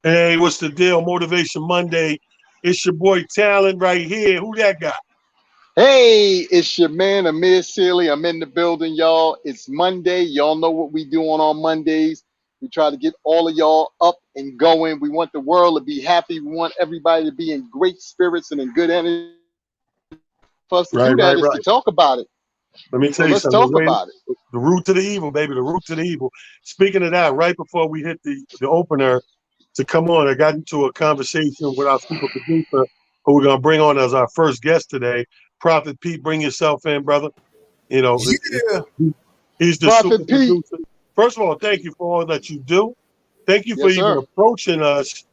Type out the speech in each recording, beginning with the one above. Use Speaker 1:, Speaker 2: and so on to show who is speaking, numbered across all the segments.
Speaker 1: Hey, what's the deal? Motivation Monday. It's your boy Talent right here. Who that guy?
Speaker 2: Hey, it's your man Amir. I'm in the building, y'all. It's Monday. Y'all know what we doing on Mondays. We try to get all of y'all up and going. We want the world to be happy. We want everybody to be in great spirits and in good energy. For us to
Speaker 1: Right,
Speaker 2: do that
Speaker 1: right,
Speaker 2: is to
Speaker 1: right.
Speaker 2: talk about it.
Speaker 1: Let me
Speaker 2: So
Speaker 1: tell you
Speaker 2: let's
Speaker 1: something.
Speaker 2: talk about it.
Speaker 1: The root to the evil, baby. The root to the evil. Speaking of that, right before we hit the opener to come on, I got into a conversation with our super producer, who we're gonna bring on as our first guest today. Prophet Pete, bring yourself in, brother. You know,
Speaker 3: Yeah.
Speaker 1: he's the super
Speaker 2: Prophet Pete.
Speaker 1: producer. First of all, thank you for all that you do. Thank you for
Speaker 2: Yes,
Speaker 1: even
Speaker 2: sir.
Speaker 1: approaching us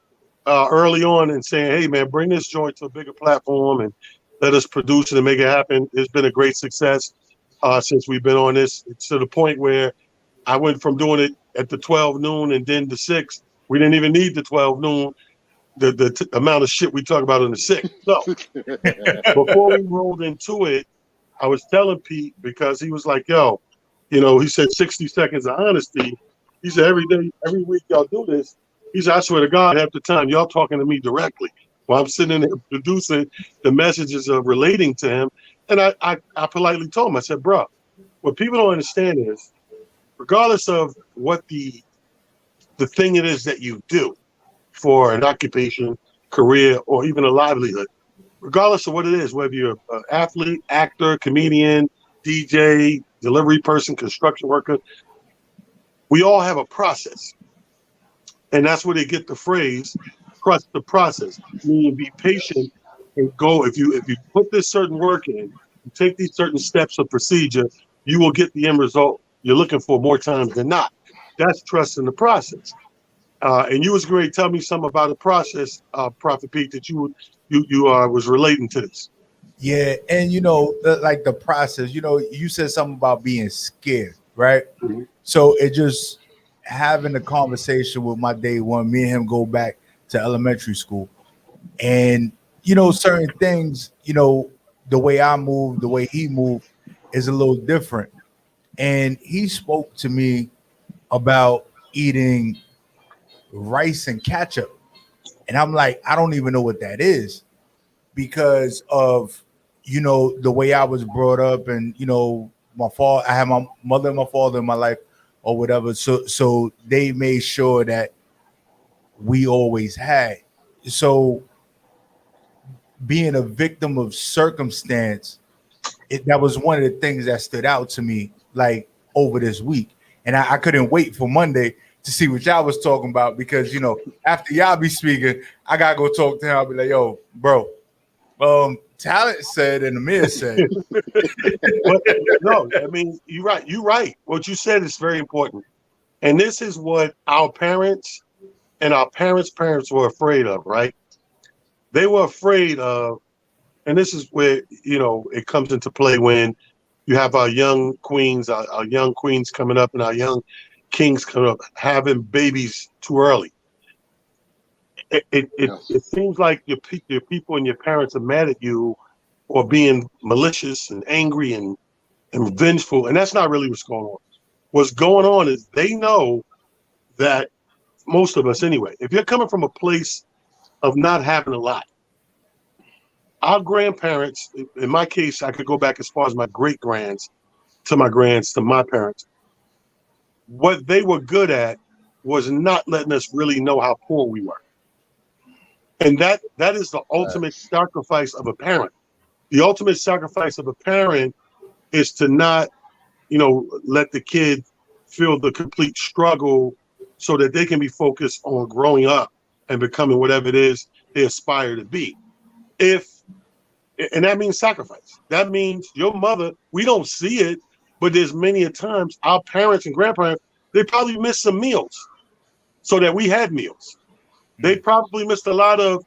Speaker 1: early on and saying, "Hey, man, bring this joint to a bigger platform and let us produce it and make it happen." It's been a great success since we've been on this. It's to the point where I went from doing it at the 12 noon and then the 6. We didn't even need the 12 noon, the amount of shit we talk about in the 6. So before we rolled into it, I was telling Pete because he was like, yo, he said 60 seconds of honesty. He said, every day, every week y'all do this. He said, I swear to God, half the time y'all talking to me directly while I'm sitting there producing the messages of relating to him. And I politely told him, I said, bro, what people don't understand is, regardless of what the thing it is that you do for an occupation, career, or even a livelihood, regardless of what it is, whether you're an athlete, actor, comedian, DJ, delivery person, construction worker, we all have a process. And that's where they get the phrase, trust the process. Meaning be patient and go. If you put this certain work in, you take these certain steps of procedure, you will get the end result you're looking for more times than not. That's trust in the process. And you was going to tell me something about the process, Prophet Pete, that you was relating to this.
Speaker 3: Yeah, and like the process. You said something about being scared, right?
Speaker 1: Mhm.
Speaker 3: So it just having a conversation with my day one. Me and him go back to elementary school, and certain things. The way I move, the way he moved, is a little different. And he spoke to me about eating rice and ketchup, and I'm like, I don't even know what that is because of the way I was brought up, and my father. I had my mother and my father in my life, or whatever. So they made sure that we always had. So being a victim of circumstance, that was one of the things that stood out to me, like over this week, and I couldn't wait for Monday to see what y'all was talking about because after y'all be speaking, I gotta go talk to him. I'll be like, yo, bro. Talent said and Amir said.
Speaker 1: But no, I mean, you're right. You're right. What you said is very important. And this is what our parents and our parents' were afraid of, right? They were afraid of, and this is where, it comes into play when you have our young queens coming up and our young kings coming up, having babies too early. It, it, it,
Speaker 2: Yes.
Speaker 1: it seems like your people and your parents are mad at you or being malicious and angry and vengeful. And that's not really what's going on. What's going on is they know that most of us anyway, if you're coming from a place of not having a lot, our grandparents, in my case, I could go back as far as my great grands to my grands to my parents. What they were good at was not letting us really know how poor we were. And that is the ultimate
Speaker 2: Facts.
Speaker 1: sacrifice of a parent. The ultimate sacrifice of a parent is to not, let the kid feel the complete struggle so that they can be focused on growing up and becoming whatever it is they aspire to be. If And that means sacrifice. That means your mother, we don't see it, but there's many a times our parents and grandparents, they probably missed some meals so that we had meals. They probably missed a lot of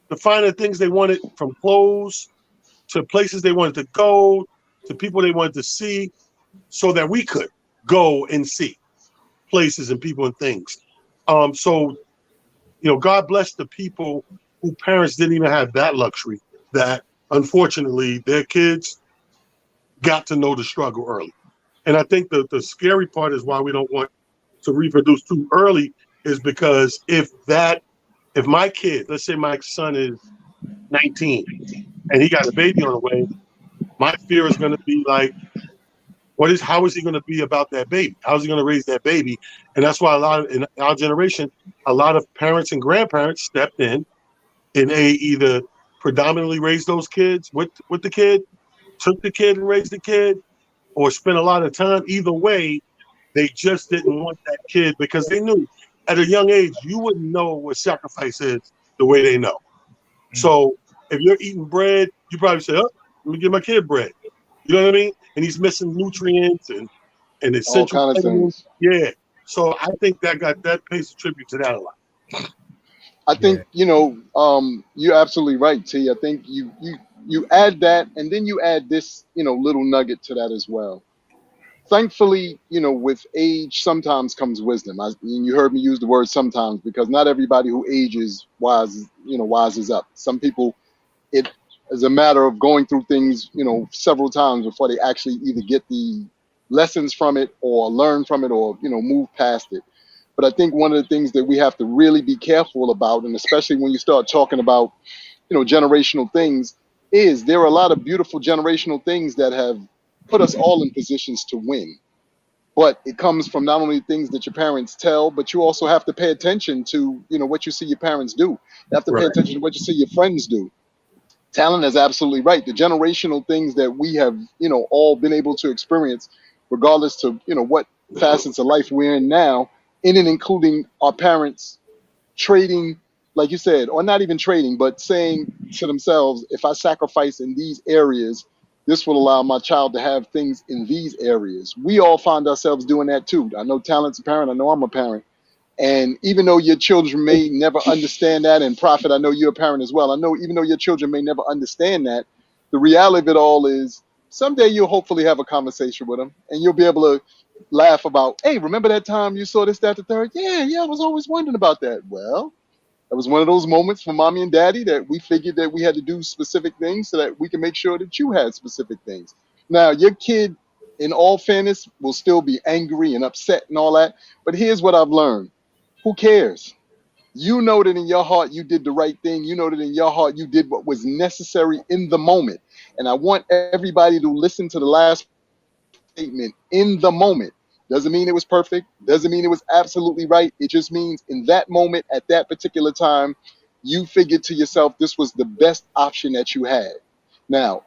Speaker 1: the finer things they wanted, from clothes to places they wanted to go to people they wanted to see, so that we could go and see places and people and things. So, God bless the people whose parents didn't even have that luxury, that unfortunately their kids got to know the struggle early. And I think the scary part is why we don't want to reproduce too early, is because if that if my kid, let's say my son is 19 and he got a baby on the way, my fear is going to be like, how is he going to be about that baby? How is he going to raise that baby? And that's why in our generation, a lot of parents and grandparents stepped in and they either predominantly raised those kids with the kid, took the kid and raised the kid, or spent a lot of time. Either way, they just didn't want that kid because they knew at a young age, you wouldn't know what sacrifice is the way they know. So if you're eating bread, you probably say, oh, let me give my kid bread. You know what I mean? And he's missing nutrients and
Speaker 2: All
Speaker 1: essential
Speaker 2: kind of
Speaker 1: vitamins.
Speaker 2: things.
Speaker 1: Yeah. So I think that pays a tribute to that a lot.
Speaker 2: I think you're absolutely right, T. I think you add that, and then you add this little nugget to that as well. Thankfully, with age sometimes comes wisdom. And you heard me use the word sometimes because not everybody who ages wises up. Some people, it is a matter of going through things, several times before they actually either get the lessons from it or learn from it or, move past it. But I think one of the things that we have to really be careful about, and especially when you start talking about, generational things, is there are a lot of beautiful generational things that have put us all in positions to win. But it comes from not only things that your parents tell, but you also have to pay attention to, what you see your parents do. You have to pay
Speaker 1: Right.
Speaker 2: attention to what you see your friends do. Talent is absolutely right. The generational things that we have, all been able to experience, regardless to, what facets of life we're in now, in and including our parents trading, like you said, or not even trading, but saying to themselves, if I sacrifice in these areas, this will allow my child to have things in these areas. We all find ourselves doing that too. I know Talent's a parent. I know I'm a parent. And even though your children may never understand that, and Prophet, I know you're a parent as well. I know even though your children may never understand that, the reality of it all is someday you'll hopefully have a conversation with them and you'll be able to laugh about, hey, remember that time you saw this, that, the third? Yeah, I was always wondering about that. Well, it was one of those moments for mommy and daddy that we figured that we had to do specific things so that we can make sure that you had specific things. Now, your kid, in all fairness, will still be angry and upset and all that. But here's what I've learned. Who cares? You know that in your heart you did the right thing. You know that in your heart you did what was necessary in the moment. And I want everybody to listen to the last statement, in the moment. Doesn't mean it was perfect. Doesn't mean it was absolutely right. It just means in that moment, at that particular time, you figured to yourself this was the best option that you had. Now,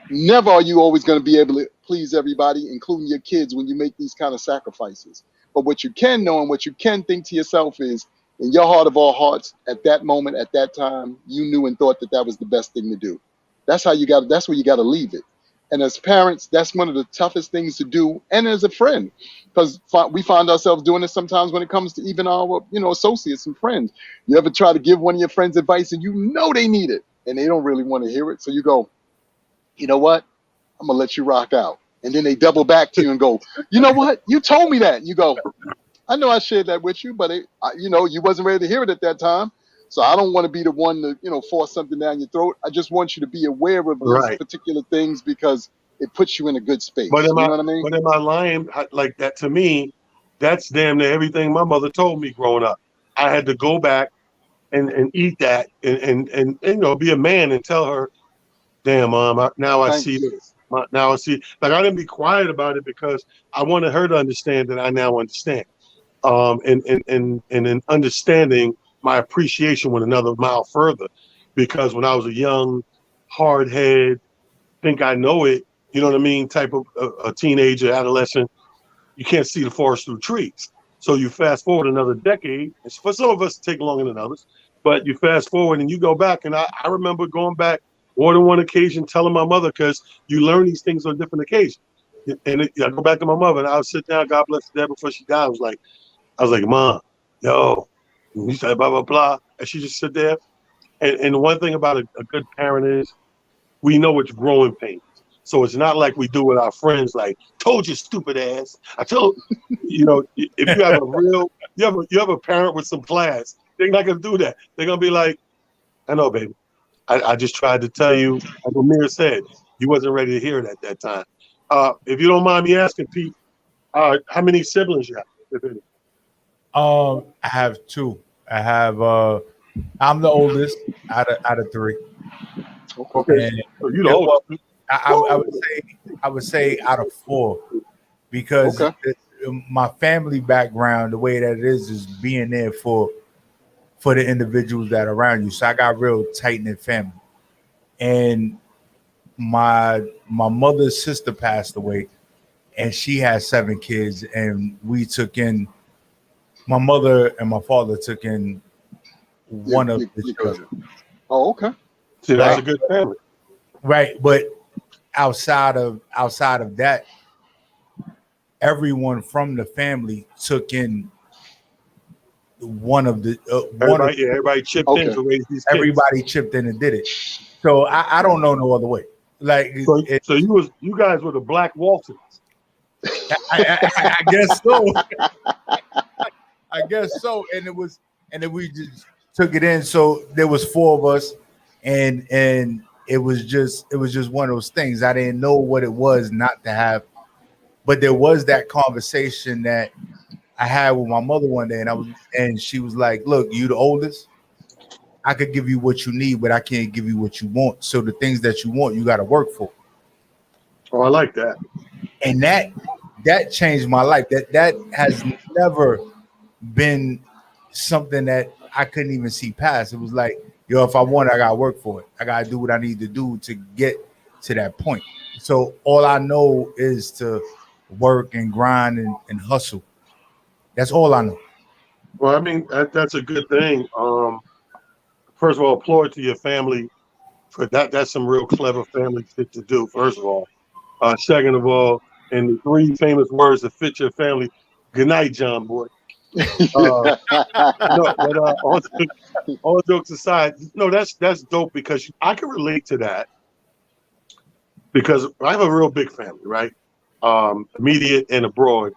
Speaker 2: never are you always going to be able to please everybody, including your kids, when you make these kind of sacrifices. But what you can know and what you can think to yourself is, in your heart of all hearts, at that moment, at that time, you knew and thought that that was the best thing to do. That's how you got. That's where you got to leave it. And as parents, that's one of the toughest things to do. And as a friend, because we find ourselves doing this sometimes when it comes to even our, associates and friends. You ever try to give one of your friends advice and you know they need it and they don't really want to hear it. So you go, you know what? I'm going to let you rock out. And then they double back to you and go, you know what? You told me that. And you go, I know I shared that with you, but you wasn't ready to hear it at that time. So I don't want to be the one to, force something down your throat. I just want you to be aware of these
Speaker 1: Right.
Speaker 2: particular things because it puts you in a good space.
Speaker 1: But
Speaker 2: You know what I mean?
Speaker 1: am I lying? Like that to me, that's damn near everything my mother told me growing up. I had to go back and eat that and be a man and tell her, damn, mom, now I
Speaker 2: Thank
Speaker 1: see
Speaker 2: you.
Speaker 1: this. Now I see. Like I didn't be quiet about it because I wanted her to understand that I now understand. And in understanding my appreciation went another mile further, because when I was a young, hard head, think I know it, you know what I mean, type of a teenager, adolescent, you can't see the forest through trees. So you fast forward another decade. It's for some of us it take longer than others, but you fast forward and you go back. And I remember going back more than one occasion telling my mother, because you learn these things on different occasions. And I go back to my mother and I would sit down, God bless her dad, before she died. I was like, Mom, yo, and he said blah, blah, blah. And she just sit there. And one thing about a good parent is we know it's growing pains. So it's not like we do with our friends, like, told you, stupid ass. I told if you have a real, you have a parent with some class, they're not gonna do that. They're gonna be like, I know, baby. I just tried to tell you, like Amir said, you wasn't ready to hear it at that time. If you don't mind me asking, Pete, how many siblings you have, if any?
Speaker 3: I have two. I have I'm the oldest out of three.
Speaker 1: Okay,
Speaker 3: And
Speaker 1: so you the oldest.
Speaker 3: well, I would say out of four because
Speaker 2: Okay.
Speaker 3: my family background, the way that it is being there for the individuals that are around you. So I got real tight knit family, and my mother's sister passed away, and she had 7 kids, and we took in my mother and my father took in one of the
Speaker 2: Your
Speaker 3: children.
Speaker 2: cousin. Oh, okay.
Speaker 1: See, that's a
Speaker 3: Right.
Speaker 1: good family.
Speaker 3: Right, but outside of that, everyone from the family took in one of the
Speaker 1: Everybody chipped in
Speaker 2: Okay.
Speaker 1: to raise these kids.
Speaker 3: everybody chipped in and did it. So I don't know no other way. Like
Speaker 1: So you guys were the Black Waltons.
Speaker 3: I guess so. I guess so. And then we just took it in. So there was 4 of us, and it was just one of those things. I didn't know what it was not to have, but there was that conversation that I had with my mother one day, and she was like, "Look, you the oldest. I could give you what you need, but I can't give you what you want. So the things that you want, you got to work for."
Speaker 1: Oh, I like that.
Speaker 3: And that changed my life. That has never been something that I couldn't even see past. It was like, yo, if I want it, I gotta work for it. I gotta do what I need to do to get to that point. So all I know is to work and grind and hustle. That's all I know.
Speaker 1: Well, I mean, that's a good thing. First of all, applaud to your family for that. That's some real clever family shit to do, first of all. Second of all, and the 3 famous words that fit your family, good night, John boy. No, but all jokes aside, no, that's dope because I can relate to that because I have a real big family, right? Immediate and abroad.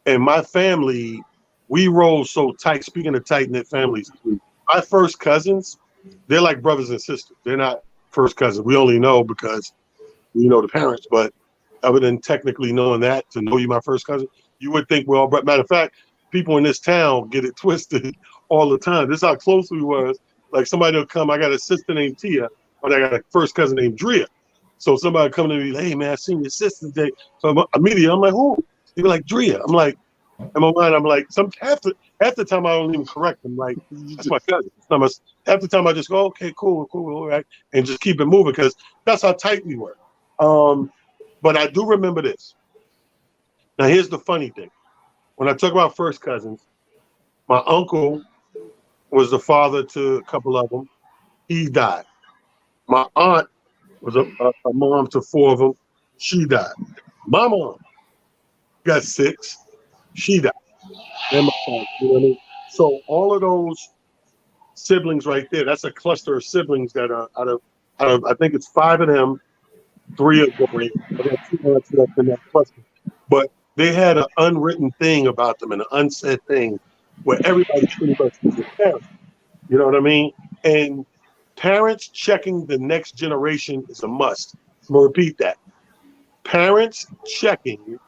Speaker 1: And my family, we roll so tight. Speaking of tight knit families, my first cousins, they're like brothers and sisters. They're not first cousins. We only know because we know the parents. But other than technically knowing that, to know you my first cousin, you would think we're all. But matter of fact, people in this town get it twisted all the time. This is how close we was. Like somebody will come. I got a sister named Tia, but I got a first cousin named Drea. So somebody come to me, like, hey man, I seen your sister today. So immediately I'm like, who? They be like, Drea. I'm like, in my mind, I'm like, half the time I don't even correct them. Like, that's my cousin. Half the time I just go, okay, cool, all right, and just keep it moving because that's how tight we were. But I do remember this. Now, here's the funny thing. When I talk about first cousins, my uncle was the father to a couple of them. He died. My aunt was a mom to 4 of them. She died. My mom got 6. She died. And my aunt, you know what I mean? So all of those siblings right there, that's a cluster of siblings that are out of I think it's 5 of them, 3 are going. I got 2 aunts left in that cluster. But they had an unwritten thing about them and an unsaid thing where everybody pretty much was their parents. You know what I mean? And parents checking the next generation is a must. I'm going to repeat that. Parents checking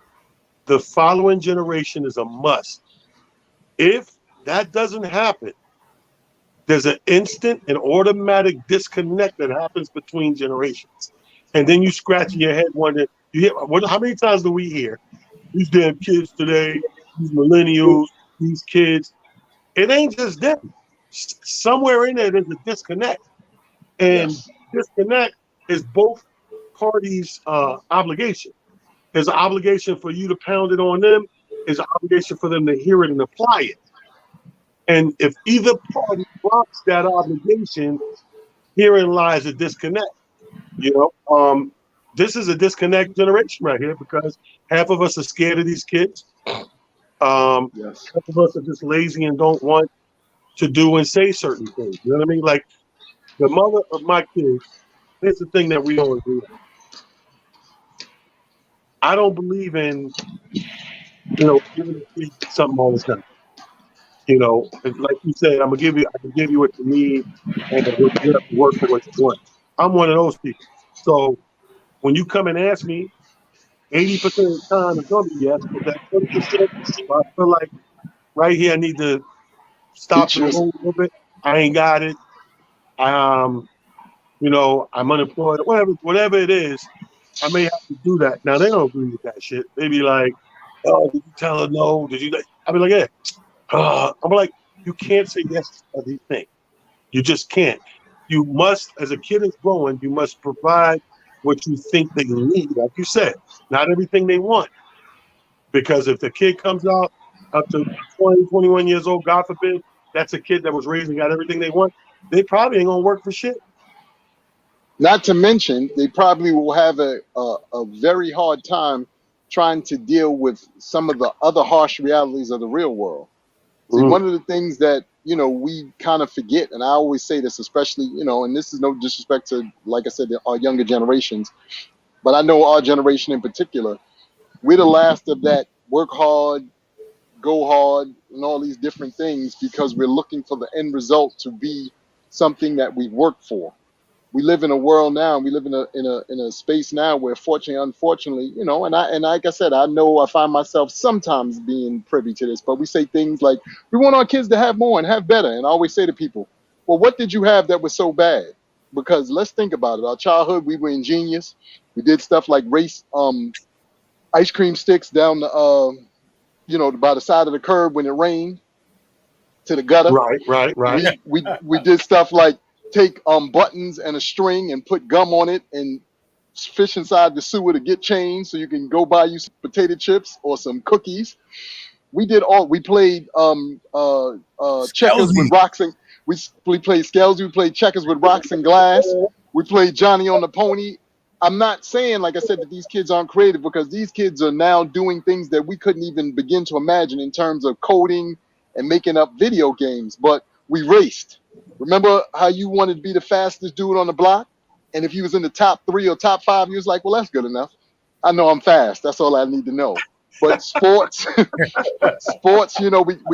Speaker 1: the following generation is a must. If that doesn't happen, there's an instant and automatic disconnect that happens between generations. And then you scratching your head wondering, how many times do we hear these damn kids today, these millennials, these kids? It ain't just them. Somewhere in there, there's a disconnect. And disconnect is both parties' obligation. There's an obligation for you to pound it on them. There's an obligation for them to hear it and apply it. And if either party drops that obligation, herein lies a disconnect. You know, this is a disconnect generation right here because half of us are scared of these kids. Half of us are just lazy and don't want to do and say certain things. You know what I mean? Like the mother of my kids, here's the thing that we don't agree on. I don't believe in, giving a kid something all the time. You know, like you said, I can give you what you need, and you have to work for what you want. I'm one of those people. So when you come and ask me, 80% of the time it's gonna be yes, but that 20%, I feel like right here I need to stop
Speaker 2: Teach
Speaker 1: and
Speaker 2: you.
Speaker 1: roll a little bit. I ain't got it. You know, I'm unemployed, whatever it is, I may have to do that. Now they don't agree with that shit. They be like, "Oh, did you tell her no? Did you?" I be like, "Yeah." I'm like, you can't say yes to everything. You just can't. You must, as a kid is growing, you must provide what you think they need. Like you said, not everything they want. Because if the kid comes out up to 20, 21 years old, God forbid, that's a kid that was raised and got everything they want, they probably ain't gonna work for shit.
Speaker 2: Not to mention, they probably will have a very hard time trying to deal with some of the other harsh realities of the real world. See,
Speaker 1: Mm,
Speaker 2: one of the things that, we kind of forget, and I always say this, especially, and this is no disrespect to, like I said, our younger generations, but I know our generation in particular, we're the last of that work hard, go hard, and all these different things because we're looking for the end result to be something that we work for. We live in a world now, and we live in a space now where, fortunately, unfortunately, and like I said, I know I find myself sometimes being privy to this, but we say things like we want our kids to have more and have better, and I always say to people, well, what did you have that was so bad? Because let's think about it. Our childhood, we were ingenious. We did stuff like race ice cream sticks down the by the side of the curb when it rained to the gutter.
Speaker 1: right.
Speaker 2: We did stuff like take buttons and a string and put gum on it and fish inside the sewer to get change so you can go buy you some potato chips or some cookies. We played checkers with
Speaker 3: Skelzy.
Speaker 2: rocks, and we played Skells, we played checkers with rocks and glass. We played Johnny on the Pony. I'm not saying, like I said, that these kids aren't creative, because these kids are now doing things that we couldn't even begin to imagine in terms of coding and making up video games. But we raced. Remember how you wanted to be the fastest dude on the block? And if you was in the top 3 or top 5, you was like, well, that's good enough. I know I'm fast. That's all I need to know. But sports, we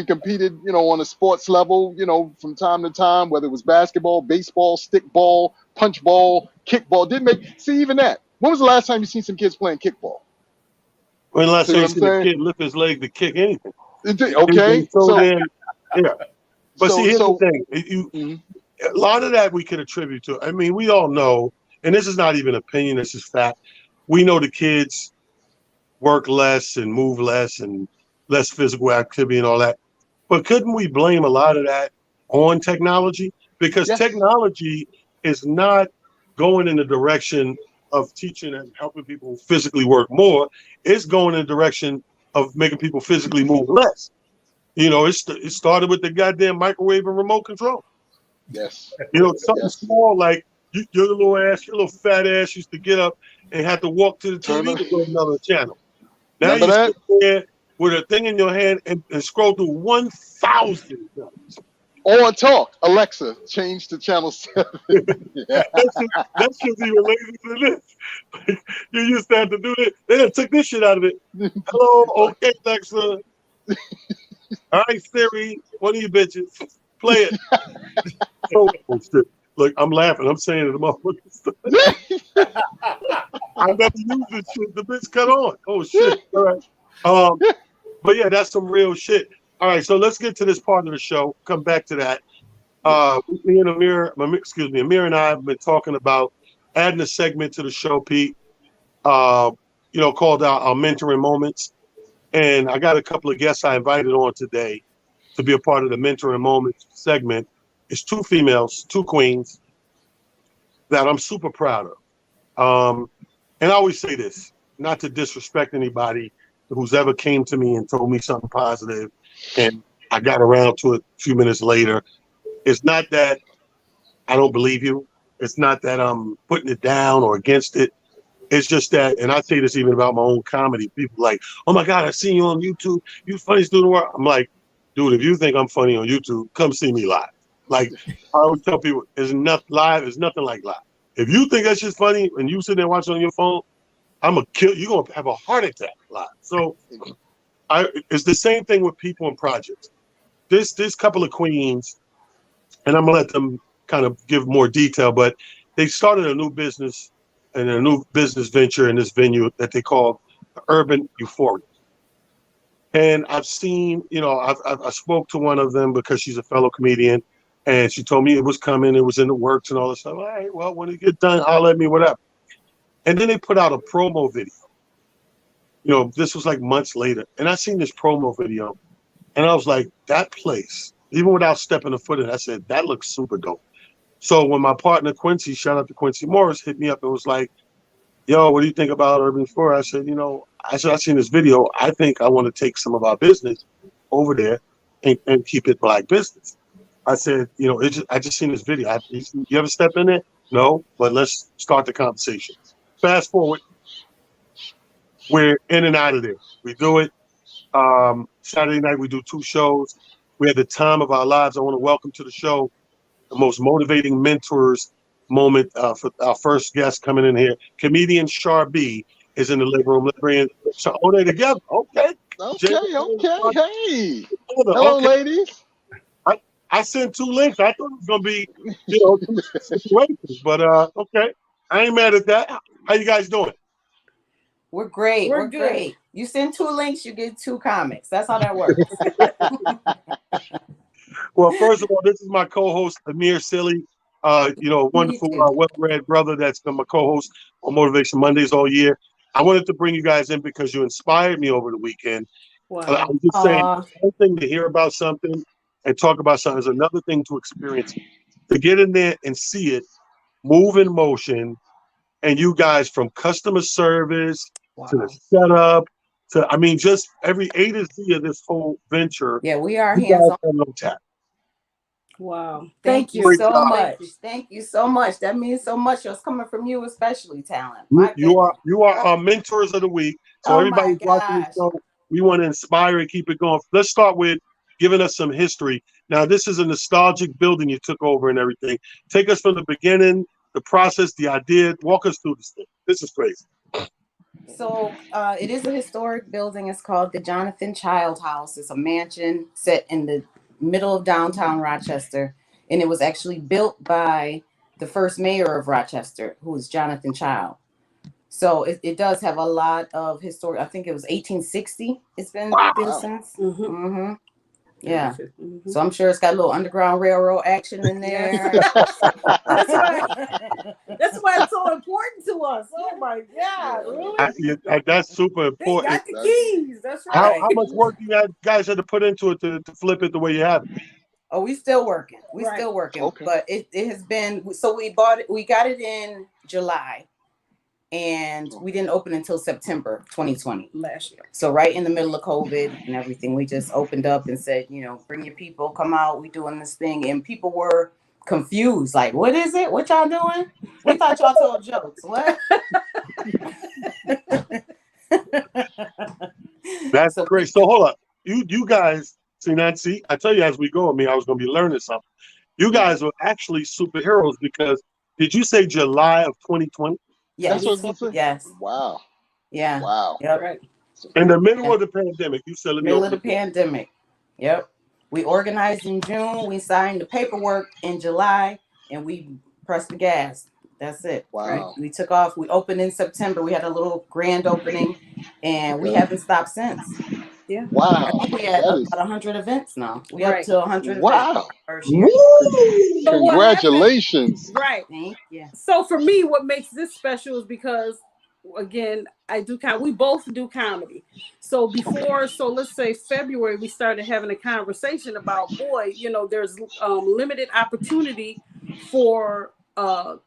Speaker 2: competed, on a sports level, from time to time, whether it was basketball, baseball, stickball, punchball, kickball. See, even that. When was the last time you seen some kids playing kickball?
Speaker 1: When last
Speaker 2: See
Speaker 1: time
Speaker 2: what
Speaker 1: you
Speaker 2: I'm
Speaker 1: seen a
Speaker 2: saying?
Speaker 1: kid lift his leg to kick anything?
Speaker 2: Okay,
Speaker 1: So then, yeah. But see, here's the
Speaker 2: so
Speaker 1: thing.
Speaker 2: mhm.
Speaker 1: A lot of that we can attribute to. I mean, we all know, and this is not even opinion, this is fact. We know the kids work less and move less and less physical activity and all that. But couldn't we blame a lot of that on technology? Because
Speaker 2: Yes.
Speaker 1: technology is not going in the direction of teaching and helping people physically work more. It's going in the direction of making people physically move less. It started with the goddamn microwave and remote control.
Speaker 2: Yes.
Speaker 1: Something
Speaker 2: Yes.
Speaker 1: small like your little fat ass used to get up and have to walk to the
Speaker 2: Turn
Speaker 1: TV
Speaker 2: on.
Speaker 1: to go to another channel. Now
Speaker 2: Remember
Speaker 1: you
Speaker 2: that?
Speaker 1: sit there with a thing in your hand and scroll through 1,000.
Speaker 2: Or talk. Alexa, change to channel 7. Yeah.
Speaker 1: That shit's even lazier than this. Like, you used to have to do that. They done took this shit out of it. Hello, okay, Alexa. All right, Siri, one of you bitches, play it. Oh shit! Look, I'm laughing. I'm saying it. The motherfuckers. I never used this shit. The bitch cut on. Oh shit! All right. But yeah, that's some real shit. All right, so let's get to this part of the show. Come back to that. Me and Amir and I have been talking about adding a segment to the show, Pete. Called our mentoring moments, and I got a couple of guests I invited on today to be a part of the mentoring moments segment. It's 2 females, 2 queens that I'm super proud of. And I always say this, not to disrespect anybody who's ever came to me and told me something positive, and I got around to it a few minutes later. It's not that I don't believe you. It's not that I'm putting it down or against it. It's just that, and I say this even about my own comedy. People like, oh my God, I seen you on YouTube. You funniest dude in the world. I'm like, dude, if you think I'm funny on YouTube, come see me live. Like I always tell people, it's nothing live. It's nothing like live. If you think that shit's funny and you sit there watching on your phone, I'm gonna kill you. You're gonna have a heart attack live. So it's the same thing with people and projects. This couple of queens, and I'm gonna let them kind of give more detail, but they started a new business and a new business venture in this venue that they call Urban Euphoria. And I've seen, I spoke to one of them because she's a fellow comedian. And she told me it was coming, it was in the works and all this stuff. All right, well, when it get done, holler at me, whatever. And then they put out a promo video. You know, this was like months later. And I seen this promo video, and I was like, that place, even without stepping a foot in, I said, that looks super dope. So when my partner Quincy, shout out to Quincy Morris, hit me up and was like, yo, what do you think about Urban Explorer? I said, I seen this video. I think I want to take some of our business over there and keep it Black business. I said, I just seen this video. You ever step in it? No, but let's start the conversation. Fast forward, we're in and out of there. We do it. Saturday night, we do 2 shows. We had the time of our lives. I want to welcome to the show the most motivating mentors moment for our first guest coming in here. Comedian Char B is in the living room. So, they're together. Okay.
Speaker 2: Okay. Hey. Hello, ladies.
Speaker 1: I sent 2 links. I thought it was going to be, situations, but okay. I ain't mad at that. How you guys doing?
Speaker 4: We're great. We're great. You send 2 links, you get 2 comics. That's how that works.
Speaker 1: Well, first of all, this is my co-host, Amir Silly. Wonderful, well-read brother that's been my co-host on Motivation Mondays all year. I wanted to bring you guys in because you inspired me over the weekend. Wow. I was just saying, one thing to hear about something and talk about something is another thing to experience. To get in there and see it, move in motion, and you guys from customer service to the setup to, just every A to Z of this whole venture.
Speaker 4: Yeah, we are hands-on.
Speaker 1: Tap.
Speaker 5: Wow.
Speaker 4: Thank you so much. Thank you so much. That means so much. It's coming from you, especially, Talent.
Speaker 1: You are our mentors of the week. So everybody's watching this show, we want to inspire and keep it going. Let's start with giving us some history. Now, this is a nostalgic building you took over and everything. Take us from the beginning, the process, the idea. Walk us through this thing. This is crazy.
Speaker 4: So it is a historic building. It's called the Jonathan Child House. It's a mansion set in the middle of downtown Rochester. And it was actually built by the first mayor of Rochester, who was Jonathan Child. So it does have a lot of historic. I think it was 1860. It's been built since. Mm-hmm. Mm-hmm. Yeah. Mm-hmm. So I'm sure it's got a little Underground Railroad action in there.
Speaker 5: That's why it's so important to us. Oh my God. Really?
Speaker 1: That's super important.
Speaker 5: They got the keys. That's right.
Speaker 1: How much work you guys had to put into it to flip it the way you have it?
Speaker 4: Oh, we still working. Still working. Okay. But it has been, so we got it in July. And we didn't open until September 2020
Speaker 5: last year.
Speaker 4: So right in the middle of COVID and everything, we just opened up and said, bring your people, come out, we doing this thing. And people were confused. Like, what is it? What y'all doing? We thought y'all told jokes. What?
Speaker 1: That's great. So hold up. You guys, see, I tell you as we go, I was going to be learning something. You guys are actually superheroes because did you say July of 2020?
Speaker 4: Yes. Yes.
Speaker 2: Wow.
Speaker 4: Yeah.
Speaker 2: Wow.
Speaker 4: Yep. Right.
Speaker 1: In the middle of the pandemic, you said
Speaker 4: middle of the pandemic. Yep. We organized in June. We signed the paperwork in July, and we pressed the gas. That's it.
Speaker 2: Wow.
Speaker 4: Right? We took off. We opened in September. We had a little grand opening, and we haven't stopped since.
Speaker 5: Yeah.
Speaker 2: Wow.
Speaker 4: I think we had about 100 events now. We up to 100
Speaker 2: events
Speaker 4: first year.
Speaker 2: So congratulations.
Speaker 5: Right.
Speaker 4: Thank you.
Speaker 5: So for me, what makes this special is because, again, we both do comedy. So let's say February, we started having a conversation about, there's limited opportunity for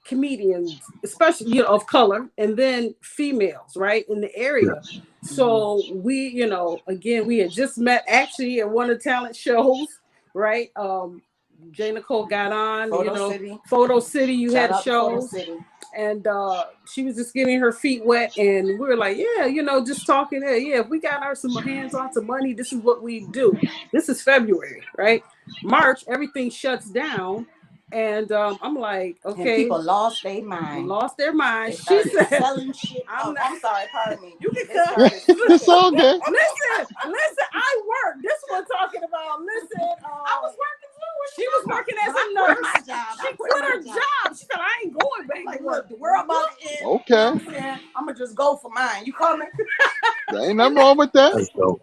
Speaker 5: comedians, especially, of color, and then females, right, in the area. Yeah. So we, again, we had just met actually at one of the talent shows, right? J. Nicole got on, Photo City, you had shows, and she was just getting her feet wet, and we were like, just talking there. Yeah, if we got some hands on some money, this is what we do. This is February, right? March, everything shuts down. And I'm like, okay.
Speaker 4: And people lost their mind.
Speaker 5: She said,
Speaker 4: selling shit. I'm sorry, pardon me.
Speaker 5: You can cut.
Speaker 2: It's all good.
Speaker 5: Listen, I work. This one talking about, I was working too. She was working as a nurse. She quit her job. She said, I ain't going back to work. The world about to end.
Speaker 2: Okay.
Speaker 4: I'm going to just go for mine. You coming?
Speaker 2: There ain't nothing wrong with that.
Speaker 5: Listen,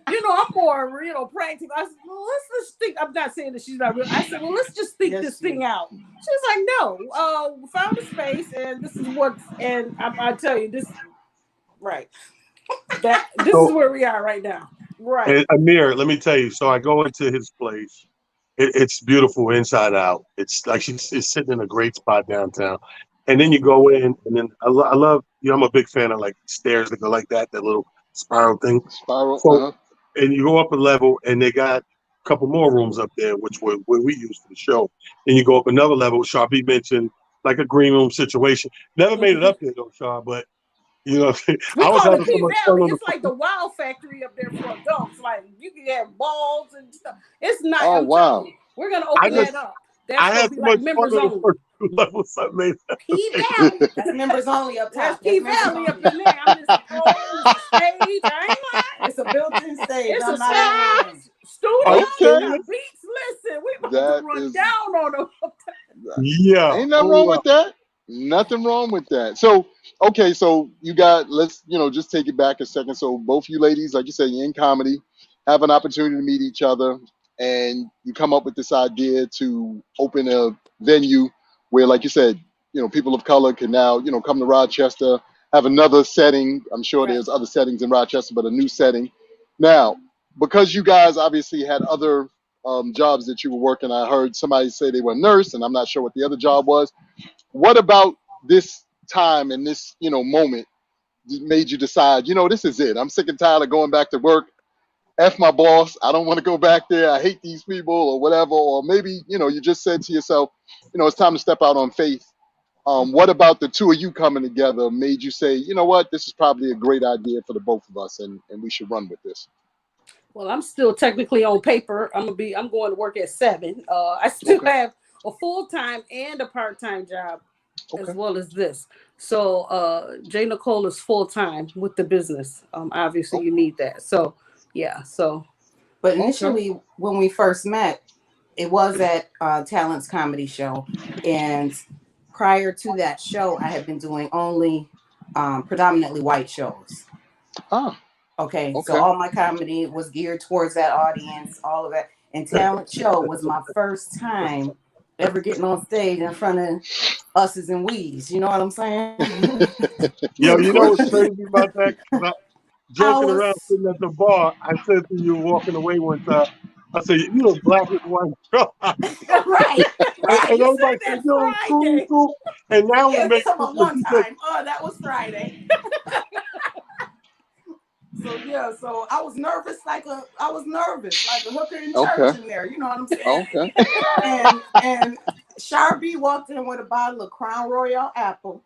Speaker 5: I'm more, practical. I said, well, let's think. I'm not saying that she's not real. I said, well, let's just think this thing out. She was like, no, found a space, and this is what, and I tell you, this, right. This is where we are right now. Right.
Speaker 1: And Amir, let me tell you. So I go into his place. It's beautiful inside out. It's like she's sitting in a great spot downtown. And then you go in, and then I love, I'm a big fan of like stairs that go like that little spiral thing.
Speaker 2: Spiral.
Speaker 1: So, and you go up a level, and they got a couple more rooms up there, which were where we used for the show. And you go up another level. Sharpie mentioned like a green room situation. Never made it up there though, Shar, but you know,
Speaker 5: we
Speaker 1: I was
Speaker 5: call
Speaker 1: having
Speaker 5: it
Speaker 1: so
Speaker 5: P
Speaker 1: much
Speaker 5: Valley.
Speaker 1: fun.
Speaker 5: It's like the Wow Factory up there for adults. Like you can have balls and stuff. It's not.
Speaker 2: Oh, wow.
Speaker 5: We're gonna open that up. That's
Speaker 1: I had
Speaker 5: be
Speaker 1: so
Speaker 5: like
Speaker 1: much
Speaker 5: members
Speaker 1: fun on
Speaker 5: only.
Speaker 1: the first two levels I made.
Speaker 4: P Valley. That's members only up top.
Speaker 5: That's P Valley up in there. I'm just it's a stage. I ain't lying.
Speaker 4: It's a built-in stage.
Speaker 5: It's
Speaker 4: I'm
Speaker 5: a
Speaker 4: not lying.
Speaker 5: studio.
Speaker 2: Okay.
Speaker 5: Beats. Listen, we about to run down on them.
Speaker 1: Yeah.
Speaker 2: Ain't nothing wrong with that. Nothing wrong with that. So, okay, so you got, let's, just take it back a second. So both you ladies, like you said, you're in comedy, have an opportunity to meet each other, and you come up with this idea to open a venue where, like you said, people of color can now, come to Rochester, have another setting. I'm sure there's other settings in Rochester, but a new setting. Now, because you guys obviously had other jobs that you were working, I heard somebody say they were a nurse, and I'm not sure what the other job was. What about this time and this, moment made you decide, this is it. I'm sick and tired of going back to work. F my boss. I don't want to go back there. I hate these people or whatever. Or maybe, you just said to yourself, it's time to step out on faith. What about the two of you coming together made you say, you know what, this is probably a great idea for the both of us and we should run with this?
Speaker 5: Well, I'm still technically on paper. I'm going to work at 7. I still have a full-time and a part-time job as well as this. So J. Nicole is full-time with the business. Obviously you need that. So yeah. So
Speaker 4: but initially when we first met, it was at Talent's comedy show. And prior to that show, I had been doing only predominantly white shows. Okay. So all my comedy was geared towards that audience, all of that. And Talent show was my first time ever getting on stage in front of us's and we's. You know what I'm saying?
Speaker 1: Yo, you know what's crazy about that? Joking around sitting at the bar, I said to you walking away one time, I said, you know, black and white.
Speaker 4: right.
Speaker 1: And everybody said, yo, cool. And now we make
Speaker 4: one time. Oh, that was Friday. So I was nervous like a hooker in church in there. You know what I'm saying? Okay. and Sharpie walked in with a bottle of Crown Royal Apple.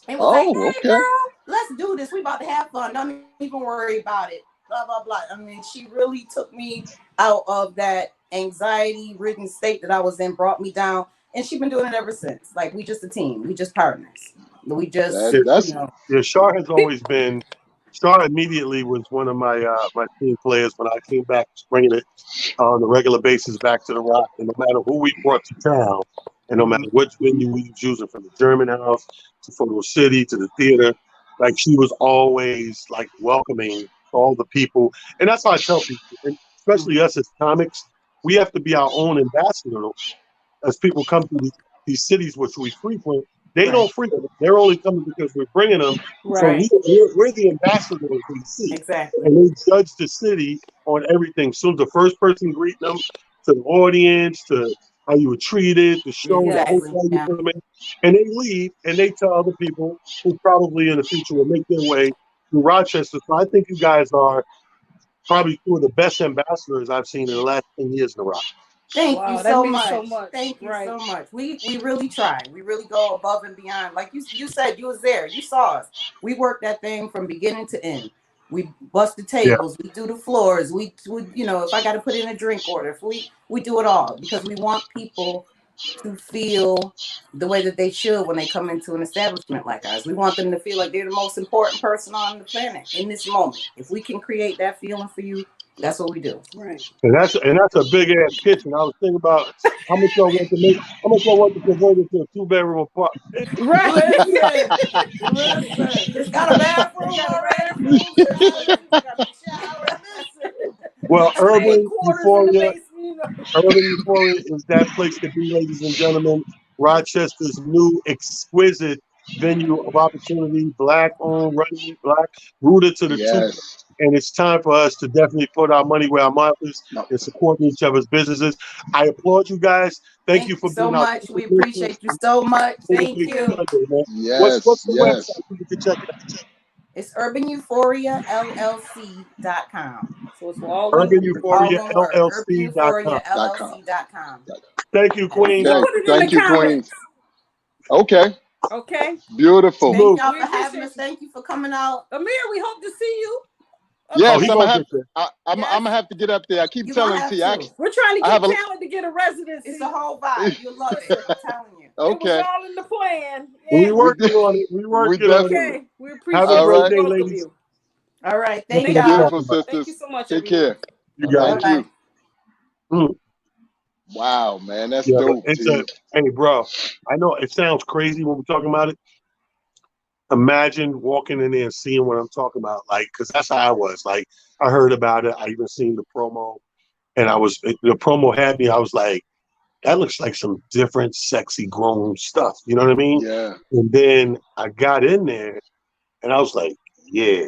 Speaker 4: And was like, hey, girl, let's do this. We about to have fun. Don't even worry about it. Blah, blah, blah. I mean, she really took me out of that anxiety-ridden state that I was in, brought me down. And she's been doing it ever since. Like, we just a team. We just partners. We just,
Speaker 1: Yeah, Shar has always been, Shar immediately was one of my my team players when I came back, bringing it on a regular basis back to the Rock. And no matter who we brought to town, and no matter which venue we was using, from the German House to Photo City to the theater, like she was always like welcoming all the people. And that's how I tell people, and especially us as comics, we have to be our own ambassador. As people come to these cities which we frequent, they don't frequent. They're only coming because we're bringing them.
Speaker 4: Right.
Speaker 1: So we're the ambassadors they see.
Speaker 4: Exactly.
Speaker 1: And they judge the city on everything. So the first person greeting them, to the audience, to how you were treated, the show, the hotel you put them in. And they leave and they tell other people who probably in the future will make their way to Rochester. So I think you guys are probably two of the best ambassadors I've seen in the last 10 years in the Rock.
Speaker 4: Thank you so much. Thank you
Speaker 5: right.
Speaker 4: so much. We really try. We really go above and beyond. Like you said, you was there. You saw us. We worked that thing from beginning to end. We bust the tables. We do the floors. We you know, if I got to put in a drink order, if we do it all because we want people to feel the way that they should when they come into an establishment like ours. We want them to feel like they're the most important person on the planet in this moment. If we can create that feeling for you, that's what we do.
Speaker 5: Right.
Speaker 1: And that's a big ass kitchen. I was thinking about how much y'all want to convert it to a 2-bedroom apartment.
Speaker 4: Right. Listen. It's got a bathroom already. It's got a shower. Listen.
Speaker 1: Well,
Speaker 5: Have a
Speaker 1: Urban
Speaker 5: headquarters in the
Speaker 1: Euphoria,
Speaker 5: basement. You know?
Speaker 1: Urban Euphoria is that place to be, ladies and gentlemen. Rochester's new exquisite venue of opportunity, black owned, running black, rooted to the truth.
Speaker 2: Yes.
Speaker 1: And it's time for us to definitely put our money where our mouth is
Speaker 2: No.
Speaker 1: and support each other's businesses. I applaud you guys. Thank you
Speaker 4: Thank you
Speaker 1: for
Speaker 4: so
Speaker 1: being our
Speaker 4: much. We appreciate you so much. Thank
Speaker 1: Motivation
Speaker 4: you.
Speaker 1: Monday, man. What's
Speaker 2: Yes.
Speaker 1: the
Speaker 2: Yes.
Speaker 1: website people can check it out?
Speaker 4: It's UrbanEuphoriaLLC.com.
Speaker 5: So it's all one
Speaker 1: Urban
Speaker 5: word.
Speaker 4: All
Speaker 1: Euphoria
Speaker 4: one word.
Speaker 1: LLC.com.
Speaker 2: .com.
Speaker 4: UrbanEuphoriaLLC.com.
Speaker 1: Thank you,
Speaker 4: Yes.
Speaker 1: Queen.
Speaker 5: We'll
Speaker 2: Okay.
Speaker 5: put it in the
Speaker 2: Thank you, Queen.
Speaker 5: comments.
Speaker 2: Okay.
Speaker 5: Okay.
Speaker 2: Beautiful.
Speaker 4: Thank
Speaker 1: Salute.
Speaker 4: y'all
Speaker 5: We
Speaker 4: for having
Speaker 5: appreciate
Speaker 4: us.
Speaker 5: you.
Speaker 4: Thank you for coming out.
Speaker 5: Amir, we hope to see you up
Speaker 1: Oh,
Speaker 2: Yes,
Speaker 1: he
Speaker 5: there.
Speaker 2: I'm
Speaker 1: gonna
Speaker 2: gonna have
Speaker 1: get there.
Speaker 2: I'm
Speaker 5: Yes.
Speaker 2: gonna have to get up there. I keep
Speaker 4: You're going to
Speaker 2: telling
Speaker 4: have
Speaker 2: T.
Speaker 4: to.
Speaker 5: We're trying to
Speaker 2: I have
Speaker 5: get
Speaker 2: a
Speaker 5: talent to get a residency.
Speaker 4: It's a whole vibe. You'll love it. I'm telling you.
Speaker 5: It was
Speaker 2: okay.
Speaker 5: all in the plan.
Speaker 1: We
Speaker 5: Yeah.
Speaker 2: We
Speaker 1: working on it. We
Speaker 2: we
Speaker 1: working on it.
Speaker 2: definitely.
Speaker 5: Okay. We
Speaker 1: Have a
Speaker 5: appreciate
Speaker 2: All
Speaker 1: great
Speaker 2: right.
Speaker 1: day,
Speaker 5: both of
Speaker 1: ladies.
Speaker 5: you.
Speaker 4: All right.
Speaker 1: That's
Speaker 4: Thank
Speaker 1: what I'm
Speaker 5: Thank you.
Speaker 4: y'all.
Speaker 1: talking
Speaker 2: Beautiful
Speaker 1: about.
Speaker 5: Thank you
Speaker 2: sisters.
Speaker 5: so much,
Speaker 2: Take
Speaker 5: everyone.
Speaker 2: care.
Speaker 1: You got
Speaker 4: Bye
Speaker 1: it.
Speaker 2: Thank
Speaker 4: bye.
Speaker 2: you.
Speaker 1: Mm.
Speaker 2: Wow, man, that's
Speaker 1: Yeah, but
Speaker 2: dope,
Speaker 1: it's a
Speaker 2: T.
Speaker 1: hey, bro. I know it sounds crazy when we're talking about it. Imagine walking in there and seeing what I'm talking about, like, because that's how I was. Like, I heard about it. I even seen the promo, and the promo had me. I was like, that looks like some different, sexy, grown stuff. You know what I mean?
Speaker 2: Yeah.
Speaker 1: And then I got in there, and I was like, yeah,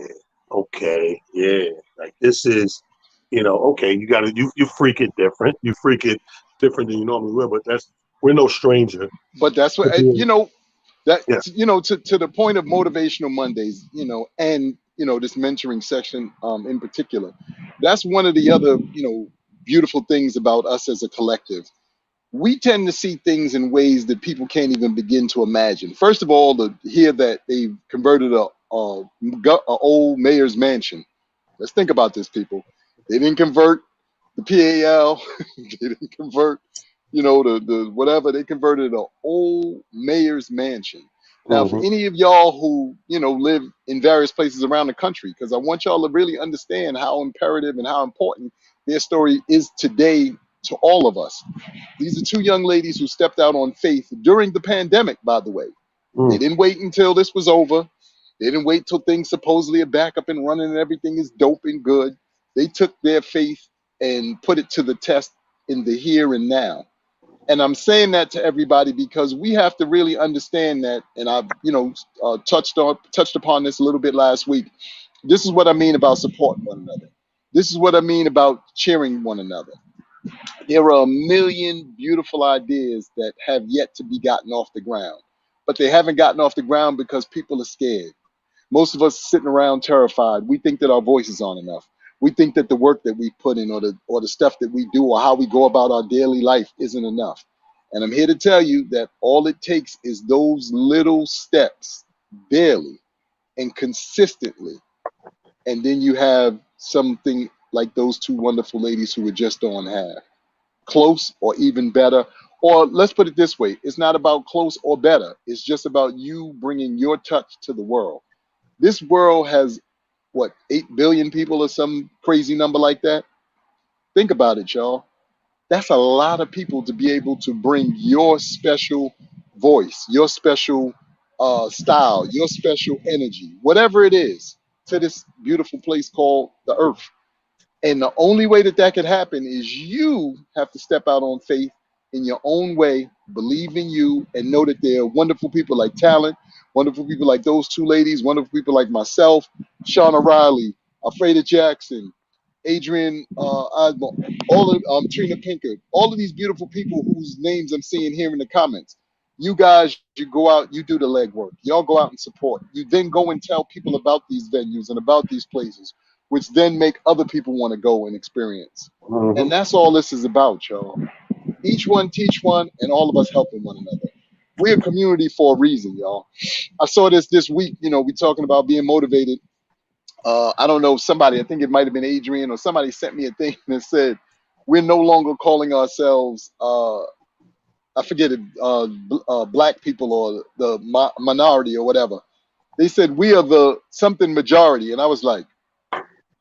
Speaker 1: okay, yeah, like this is, okay, you freak it different. You freak it different than you normally would, but we're no stranger
Speaker 2: But that's
Speaker 1: to
Speaker 2: what
Speaker 1: being,
Speaker 2: that
Speaker 1: yeah.
Speaker 2: to the point of motivational Mondays, and this mentoring section in particular. That's one of the other, beautiful things about us as a collective. We tend to see things in ways that people can't even begin to imagine. First of all, to hear that they've converted a old mayor's mansion. Let's think about this, people. They didn't convert the PAL. They didn't convert, the whatever. They converted an old mayor's mansion. Now, for
Speaker 1: Hmm.
Speaker 2: any of y'all who live in various places around the country, because I want y'all to really understand how imperative and how important their story is today to all of us. These are two young ladies who stepped out on faith during the pandemic, by the way. They didn't wait until this was over. They didn't wait till things supposedly are back up and running and everything is dope and good. They took their faith and put it to the test in the here and now. And I'm saying that to everybody because we have to really understand that. And I've, touched upon this a little bit last week. This is what I mean about supporting one another. This is what I mean about cheering one another. There are a million beautiful ideas that have yet to be gotten off the ground, but they haven't gotten off the ground because people are scared. Most of us sitting around terrified. We think that our voices aren't enough. We think that the work that we put in or the stuff that we do or how we go about our daily life isn't enough. And I'm here to tell you that all it takes is those little steps daily and consistently. And then you have something like those two wonderful ladies who were just on have close or even better. Or let's put it this way, it's not about close or better. It's just about you bringing your touch to the world. This world has what, 8 billion people or some crazy number like that? Think about it, y'all. That's a lot of people to be able to bring your special voice, your special style, your special energy, whatever it is, to this beautiful place called the earth. And the only way that that could happen is you have to step out on faith in your own way, believe in you, and know that there are wonderful people like Talent, wonderful people like those two ladies, wonderful people like myself, Shauna Riley, Alfreda Jackson, Adrian Osborne, all of Trina Pinker, all of these beautiful people whose names I'm seeing here in the comments. You guys, you go out, you do the legwork. Y'all go out and support. You then go and tell people about these venues and about these places, which then make other people want to go and experience.
Speaker 1: Hmm.
Speaker 2: And that's all this is about, y'all. Each one teach one, and all of us helping one another. We're a community for a reason, y'all. I saw this week. We talking about being motivated. I don't know, somebody, I think it might have been Adrian or somebody sent me a thing that said, we're no longer calling ourselves, I forget it, black people or the minority or whatever. They said, we are the something majority. And I was like,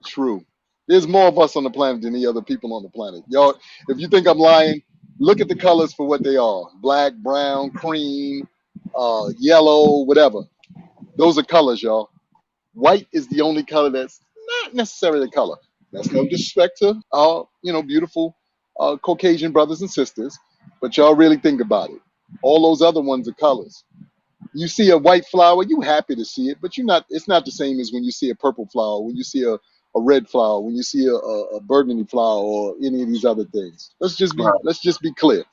Speaker 2: true. There's more of us on the planet than the other people on the planet. Y'all, if you think I'm lying, look at the colors for what they are. Black, brown, cream, yellow, whatever. Those are colors, y'all. White is the only color that's not necessarily a color. That's no disrespect to beautiful Caucasian brothers and sisters, but y'all really think about it. All those other ones are colors. You see a white flower, you happy to see it, but you're not. It's not the same as when you see a purple flower, when you see a red flower, when you see a burgundy flower, or any of these other things.
Speaker 1: Right.
Speaker 2: Let's just be clear.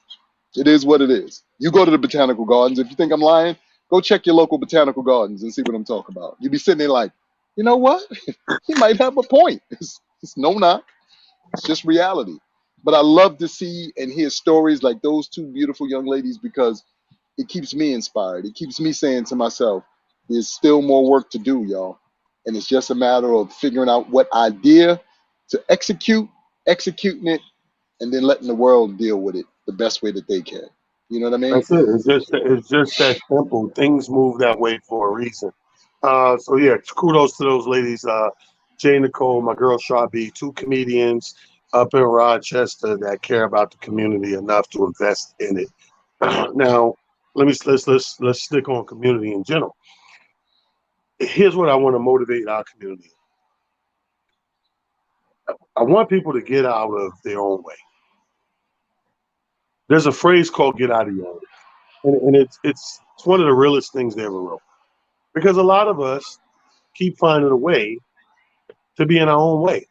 Speaker 2: It is what it is. You go to the botanical gardens. If you think I'm lying, go check your local botanical gardens and see what I'm talking about. You be sitting there like, you know what? He might have a point. It's no knock. It's just reality. But I love to see and hear stories like those two beautiful young ladies because it keeps me inspired. It keeps me saying to myself, there's still more work to do, y'all. And it's just a matter of figuring out what idea to executing it, and then letting the world deal with it the best way that they can. You know what I mean?
Speaker 1: That's it. It's just that simple. Things move that way for a reason. So yeah, kudos to those ladies. Jay Nicole, my girl Sharby, two comedians up in Rochester that care about the community enough to invest in it. Now, let's stick on community in general. Here's what I want to motivate our community. I want people to get out of their own way. There's a phrase called "get out of your own," and it's one of the realest things they ever wrote. Because a lot of us keep finding a way to be in our own way,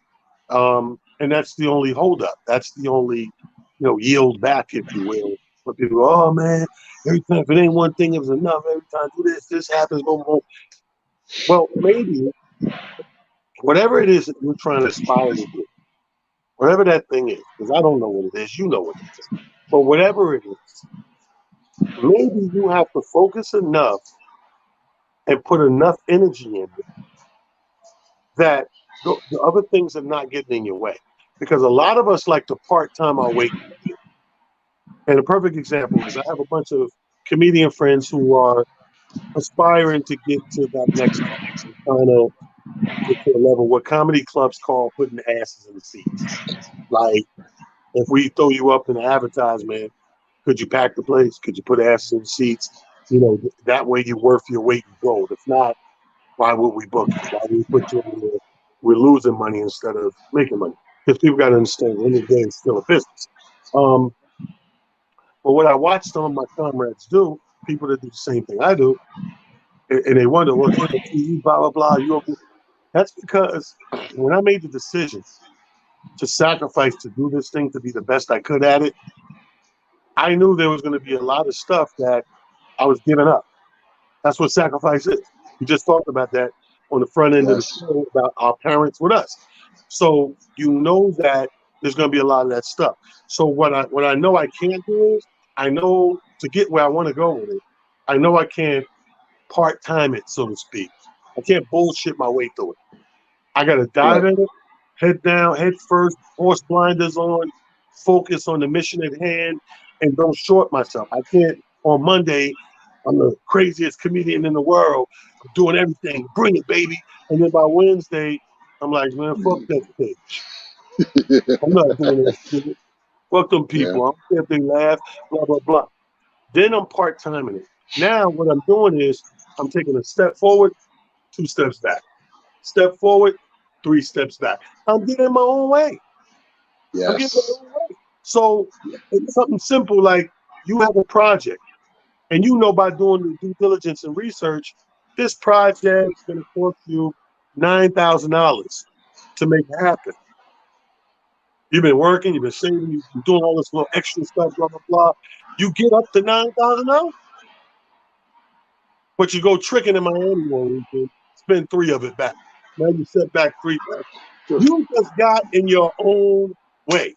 Speaker 1: and that's the only holdup. That's the only, yield back, if you will. When people go, "Oh man, every time if it ain't one thing, it was enough. Every time do this happens." Boom, boom. Well, maybe whatever it is that you're trying to aspire to do, whatever that thing is, because I don't know what it is, you know what it is. But whatever it is, maybe you have to focus enough and put enough energy in it that the other things are not getting in your way. Because a lot of us like to part-time our way. And a perfect example is I have a bunch of comedian friends who are aspiring to get to that next level, trying to get to a level what comedy clubs call putting asses in the seats. Like, if we throw you up in the advertisement, could you pack the place? Could you put asses in the seats? That way you're worth your weight in gold. If not, why would we book you? Why would we put you in there? We're losing money instead of making money. Because people got to understand, at the end of the day, it's still a business. But what I watch some of my comrades do, people that do the same thing I do, and they wonder, well, TV, blah, blah, blah. That's because when I made the decision to sacrifice to do this thing to be the best I could at it, I knew there was going to be a lot of stuff that I was giving up. That's what sacrifice is. We just talked about that on the front end of the show about our parents with us. So you know that there's going to be a lot of that stuff. So what I know I can't do is, I know to get where I want to go with it, I know I can't part-time it, so to speak. I can't bullshit my way through it. I got to dive in it, head down, head first, horse blinders on, focus on the mission at hand, and don't short myself. I can't, on Monday, I'm the craziest comedian in the world. I'm doing everything. Bring it, baby. And then by Wednesday, I'm like, man, fuck that stage. I'm not doing that shit. Fuck them people. I don't care if they laugh, blah, blah, blah. Then I'm part-timing it. Now what I'm doing is I'm taking a step forward, 2 steps back. Step forward, 3 steps back. I'm getting my own way.
Speaker 2: Yes.
Speaker 1: I'm getting my own way. So it's something simple like you have a project. And by doing the due diligence and research, this project is going to cost you $9,000 to make it happen. You've been working, you've been saving, you've been doing all this little extra stuff, blah, blah, blah. You get up to $9,000, but you go tricking in Miami one weekend, spend 3 of it back. Now you set back 3 back. You just got in your own way.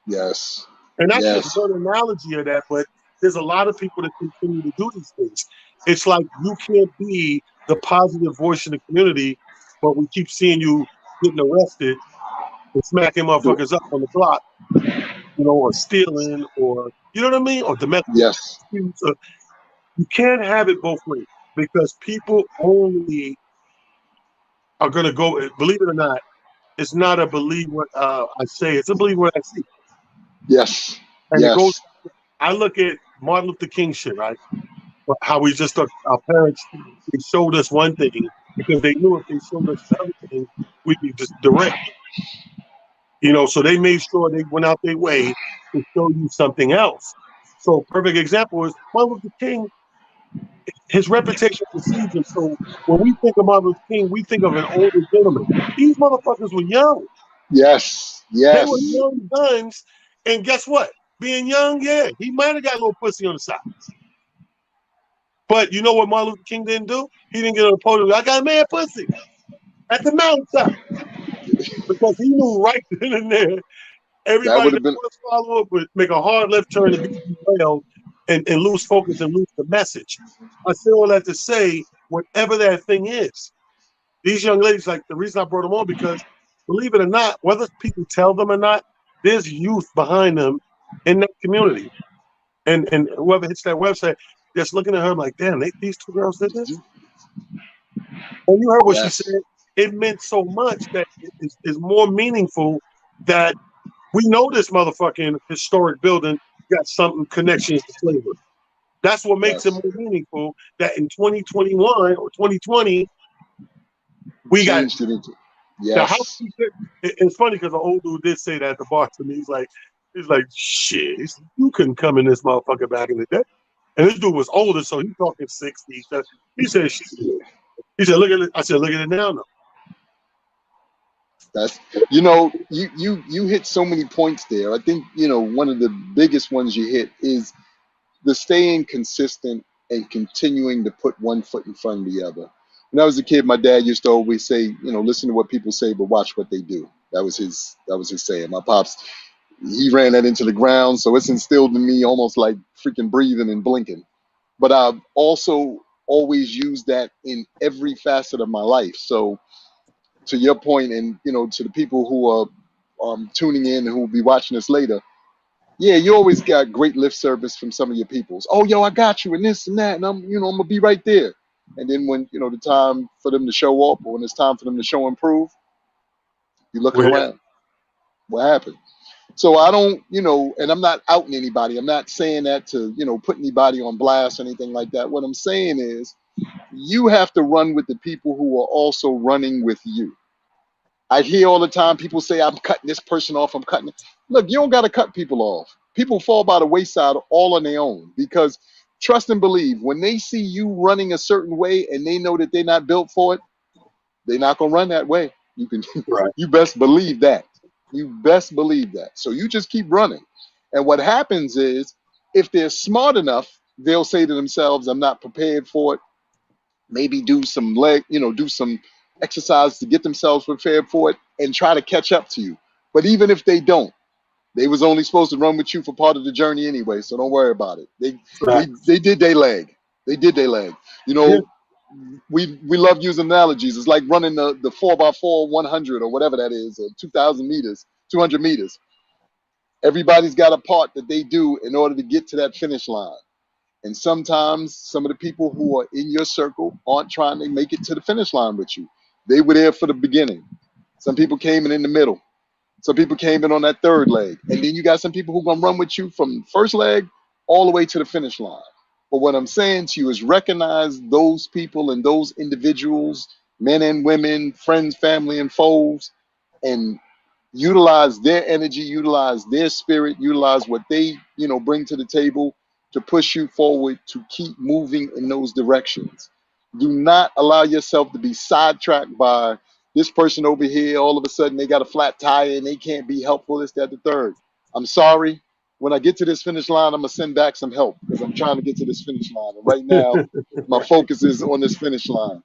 Speaker 2: Yes.
Speaker 1: And that's just one analogy of that, but there's a lot of people that continue to do these things. It's like you can't be the positive voice in the community, but we keep seeing you getting arrested and smacking motherfuckers up on the block, or stealing, or, you know what I mean? Or domestic.
Speaker 2: Yes.
Speaker 1: You can't have it both ways because people only are going to go, believe it or not, it's not a believe what I say, it's a believe what I see.
Speaker 2: Yes.
Speaker 1: And it goes, I look at Martin Luther King shit, right? How we just took our parents, they showed us one thing because they knew if they showed us the other thing, we'd be just direct. So they made sure they went out their way to show you something else. So perfect example is Martin Luther King. His reputation precedes him. So when we think of Martin Luther King, we think of an older gentleman. These motherfuckers were young.
Speaker 2: Yes,
Speaker 1: They were
Speaker 2: yes.
Speaker 1: young guns. And guess what? Being young, yeah, he might have got a little pussy on the side. But you know what Martin Luther King didn't do? He didn't get on the podium. I got a man pussy at the mountaintop. Because he knew right then and there,
Speaker 2: That
Speaker 1: everybody
Speaker 2: would
Speaker 1: that
Speaker 2: have been
Speaker 1: was following would make a hard left turn and be derailed and lose focus and lose the message. I say all that to say, whatever that thing is, these young ladies, like the reason I brought them on, because believe it or not, whether people tell them or not, there's youth behind them in that community. And whoever hits that website, just looking at her like, damn, these two girls did this? And you heard what she
Speaker 2: yes,
Speaker 1: said. It meant so much that it is more meaningful that we know this motherfucking historic building got something connections to slavery. That's what makes it
Speaker 2: yes.
Speaker 1: more meaningful that in 2021 or 2020, we got
Speaker 2: Changed it into
Speaker 1: the house.
Speaker 2: yes.
Speaker 1: It's funny because the old dude did say that at the bar to me. He's like, shit, you couldn't come in this motherfucker back in the day. And this dude was older, so he's talking 60s. He said, shit. He said, look at it. I said, look at it now. No.
Speaker 2: That's you hit so many points there. I think one of the biggest ones you hit is the staying consistent and continuing to put one foot in front of the other. When I was a kid, my dad used to always say, listen to what people say, but watch what they do. That was his saying. My pops, he ran that into the ground, so it's instilled in me almost like freaking breathing and blinking. But I've also always used that in every facet of my life. So to your point, and to the people who are tuning in and who will be watching this later, yeah, you always got great lift service from some of your peoples. Oh, yo, I got you and this and that, and I'm gonna be right there. And then when the time for them to show up, or when it's time for them to show and prove, you're looking
Speaker 1: Well,
Speaker 2: around. What happened? So I don't, and I'm not outing anybody. I'm not saying that to put anybody on blast or anything like that. What I'm saying is you have to run with the people who are also running with you. I hear all the time people say, I'm cutting this person off, I'm cutting it. Look, you don't got to cut people off. People fall by the wayside all on their own because trust and believe, when they see you running a certain way and they know that they're not built for it, they're not going to run that way. You can,
Speaker 1: right.
Speaker 2: you best believe that. You best believe that. So you just keep running. And what happens is if they're smart enough, they'll say to themselves, I'm not prepared for it. Maybe do some do some exercise to get themselves prepared for it and try to catch up to you. But even if they don't, they was only supposed to run with you for part of the journey anyway, so don't worry about it. They did their leg. They did their leg.
Speaker 1: Yeah.
Speaker 2: We love using analogies. It's like running the 4x4 100 or whatever that is, or 2,000 meters, 200 meters. Everybody's got a part that they do in order to get to that finish line. And sometimes some of the people who are in your circle aren't trying to make it to the finish line with you. They were there for the beginning. Some people came in the middle. Some people came in on that third leg. And then you got some people who are going to run with you from first leg all the way to the finish line. But what I'm saying to you is recognize those people and those individuals, men and women, friends, family, and foes, and utilize their energy, utilize their spirit, utilize what they, bring to the table to push you forward, to keep moving in those directions. Do not allow yourself to be sidetracked by this person over here. All of a sudden they got a flat tire and they can't be helpful, this, that, the third. I'm sorry. When I get to this finish line, I'm going to send back some help because I'm trying to get to this finish line. And right now, my focus is on this finish line.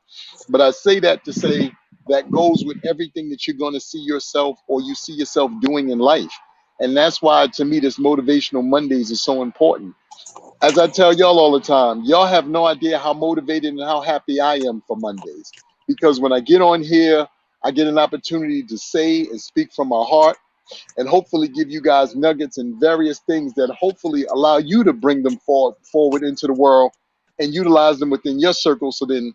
Speaker 2: But I say that to say that goes with everything that you're going to see yourself or you see yourself doing in life. And that's why, to me, this Motivational Mondays is so important. As I tell y'all all the time, y'all have no idea how motivated and how happy I am for Mondays. Because when I get on here, I get an opportunity to say and speak from my heart and hopefully give you guys nuggets and various things that hopefully allow you to bring them forward into the world and utilize them within your circle, so then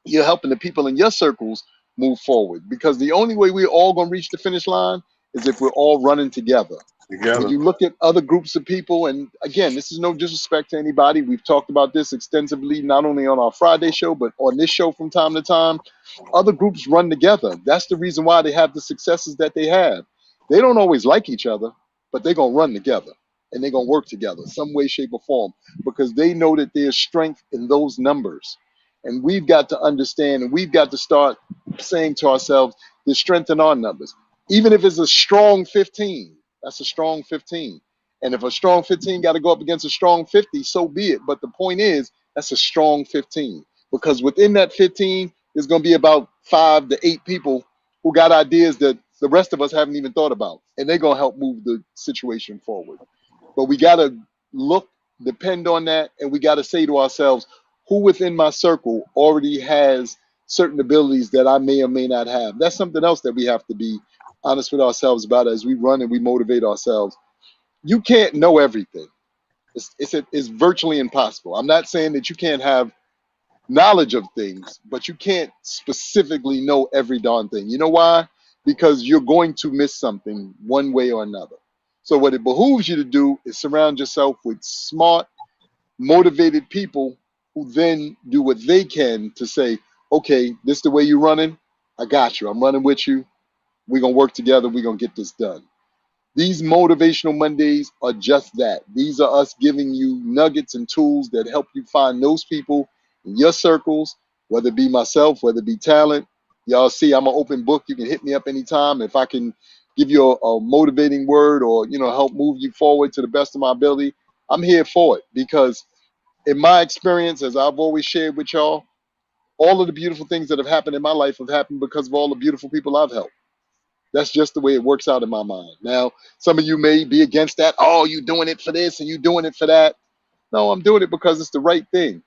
Speaker 2: you're helping the people in your circles move forward. Because the only way we're all going to reach the finish line is if we're all running together. When
Speaker 1: Together.
Speaker 2: you look at other groups of people, and again, this is no disrespect to anybody. We've talked about this extensively, not only on our Friday show, but on this show from time to time. Other groups run together. That's the reason why they have the successes that they have. They don't always like each other, but they're going to run together and they're going to work together some way, shape, or form because they know that there's strength in those numbers. And we've got to understand and we've got to start saying to ourselves, there's strength in our numbers. Even if it's a strong 15, that's a strong 15. And if a strong 15 got to go up against a strong 50, so be it. But the point is, that's a strong 15 because within that 15, there's going to be about 5 to 8 people who got ideas that the rest of us haven't even thought about. And they're going to help move the situation forward. But we got to depend on that. And we got to say to ourselves, who within my circle already has certain abilities that I may or may not have? That's something else that we have to be honest with ourselves about as we run and we motivate ourselves. You can't know everything. It's virtually impossible. I'm not saying that you can't have knowledge of things, but you can't specifically know every darn thing. You know why? Because you're going to miss something one way or another. So what it behooves you to do is surround yourself with smart, motivated people who then do what they can to say, okay, this is the way you're running. I got you. I'm running with you. We're going to work together. We're going to get this done. These motivational Mondays are just that. These are us giving you nuggets and tools that help you find those people in your circles, whether it be myself, whether it be talent. Y'all see, I'm an open book. You can hit me up anytime. If I can give you a motivating word or, help move you forward to the best of my ability, I'm here for it because in my experience, as I've always shared with y'all, all of the beautiful things that have happened in my life have happened because of all the beautiful people I've helped. That's just the way it works out in my mind. Now, some of you may be against that. Oh, you doing it for this and you doing it for that. No, I'm doing it because it's the right thing.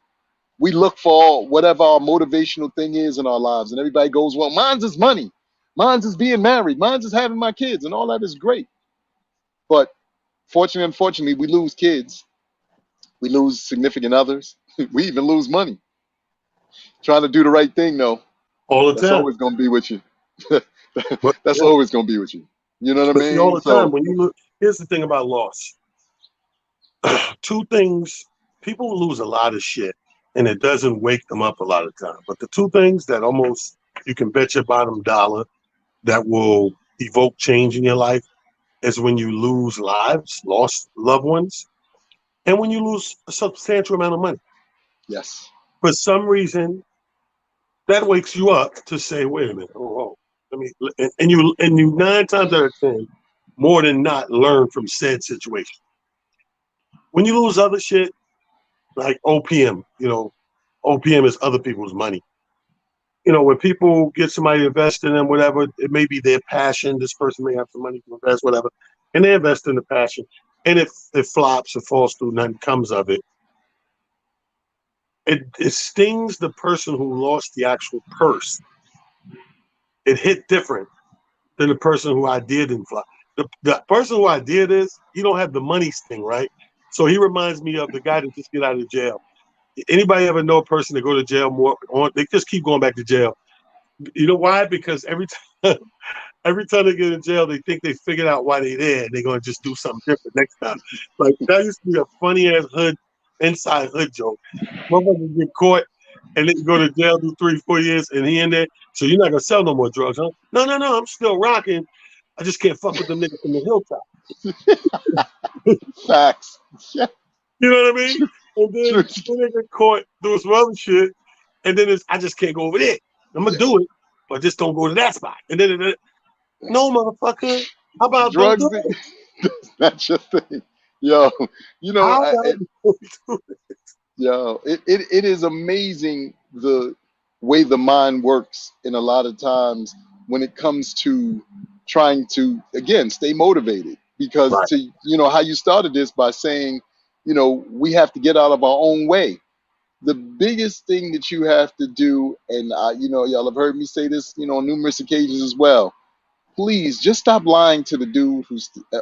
Speaker 2: We look for whatever our motivational thing is in our lives, and everybody goes, well, mine's is money. Mine's is being married. Mine's is having my kids, and all that is great. But fortunately, unfortunately, we lose kids. We lose significant others. We even lose money. Trying to do the right thing, though,
Speaker 1: All the
Speaker 2: that's
Speaker 1: time.
Speaker 2: always going to be with you.
Speaker 1: But,
Speaker 2: That's
Speaker 1: yeah.
Speaker 2: always going to be with you. You know what I
Speaker 1: But see, all
Speaker 2: mean?
Speaker 1: the
Speaker 2: So
Speaker 1: time when you look, here's the thing about loss. Two things, people lose a lot of shit and it doesn't wake them up a lot of time. But the two things that almost you can bet your bottom dollar that will evoke change in your life is when you lose lives, lost loved ones, and when you lose a substantial amount of money.
Speaker 2: yes.
Speaker 1: For some reason, that wakes you up to say, wait a minute, oh, let me, and you 9 times out of 10, more than not, learn from said situation. When you lose other shit, like OPM, OPM is other people's money. When people get somebody to invest in them, whatever, it may be their passion. This person may have some money to invest, whatever, and they invest in the passion. And if it flops or falls through, nothing comes of it. It stings the person who lost the actual purse. It hit different than the person who idea didn't fly. The person who idea this, he don't have the money sting, right? So he reminds me of the guy that just get out of jail. Anybody ever know a person that go to jail more? They just keep going back to jail. You know why? Because every time they get in jail, they think they figured out why they're there. And they're gonna just do something different next time. Like that used to be a funny ass inside hood joke. Motherfuckers get caught and they go to jail, do 3-4 years, and he in there. So you're not gonna sell no more drugs, huh? No, I'm still rocking. I just can't fuck with them niggas from the hilltop.
Speaker 2: Facts. Yeah.
Speaker 1: You know what I mean? And then
Speaker 2: Truth.
Speaker 1: they get caught doing some other shit, and then I just can't go over there. I'm gonna do it, but just don't go to that spot. And then no, motherfucker. How about don't
Speaker 2: Drugs,
Speaker 1: do it?
Speaker 2: that's your thing. Yo,
Speaker 1: How about don't do it?
Speaker 2: it is amazing the way the mind works in a lot of times when it comes to trying to, again, stay motivated. Because
Speaker 1: Right.
Speaker 2: how you started this by saying, we have to get out of our own way. The biggest thing that you have to do, and y'all have heard me say this, on numerous occasions as well. Please just stop lying to the dude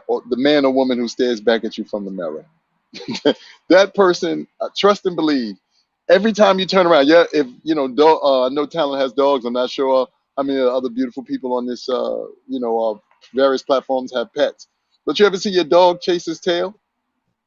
Speaker 2: or the man or woman who stares back at you from the mirror. That person, trust and believe. Every time you turn around, if I know talent has dogs. I'm not sure how many other beautiful people on this, various platforms have pets. Don't you ever see your dog chase his tail?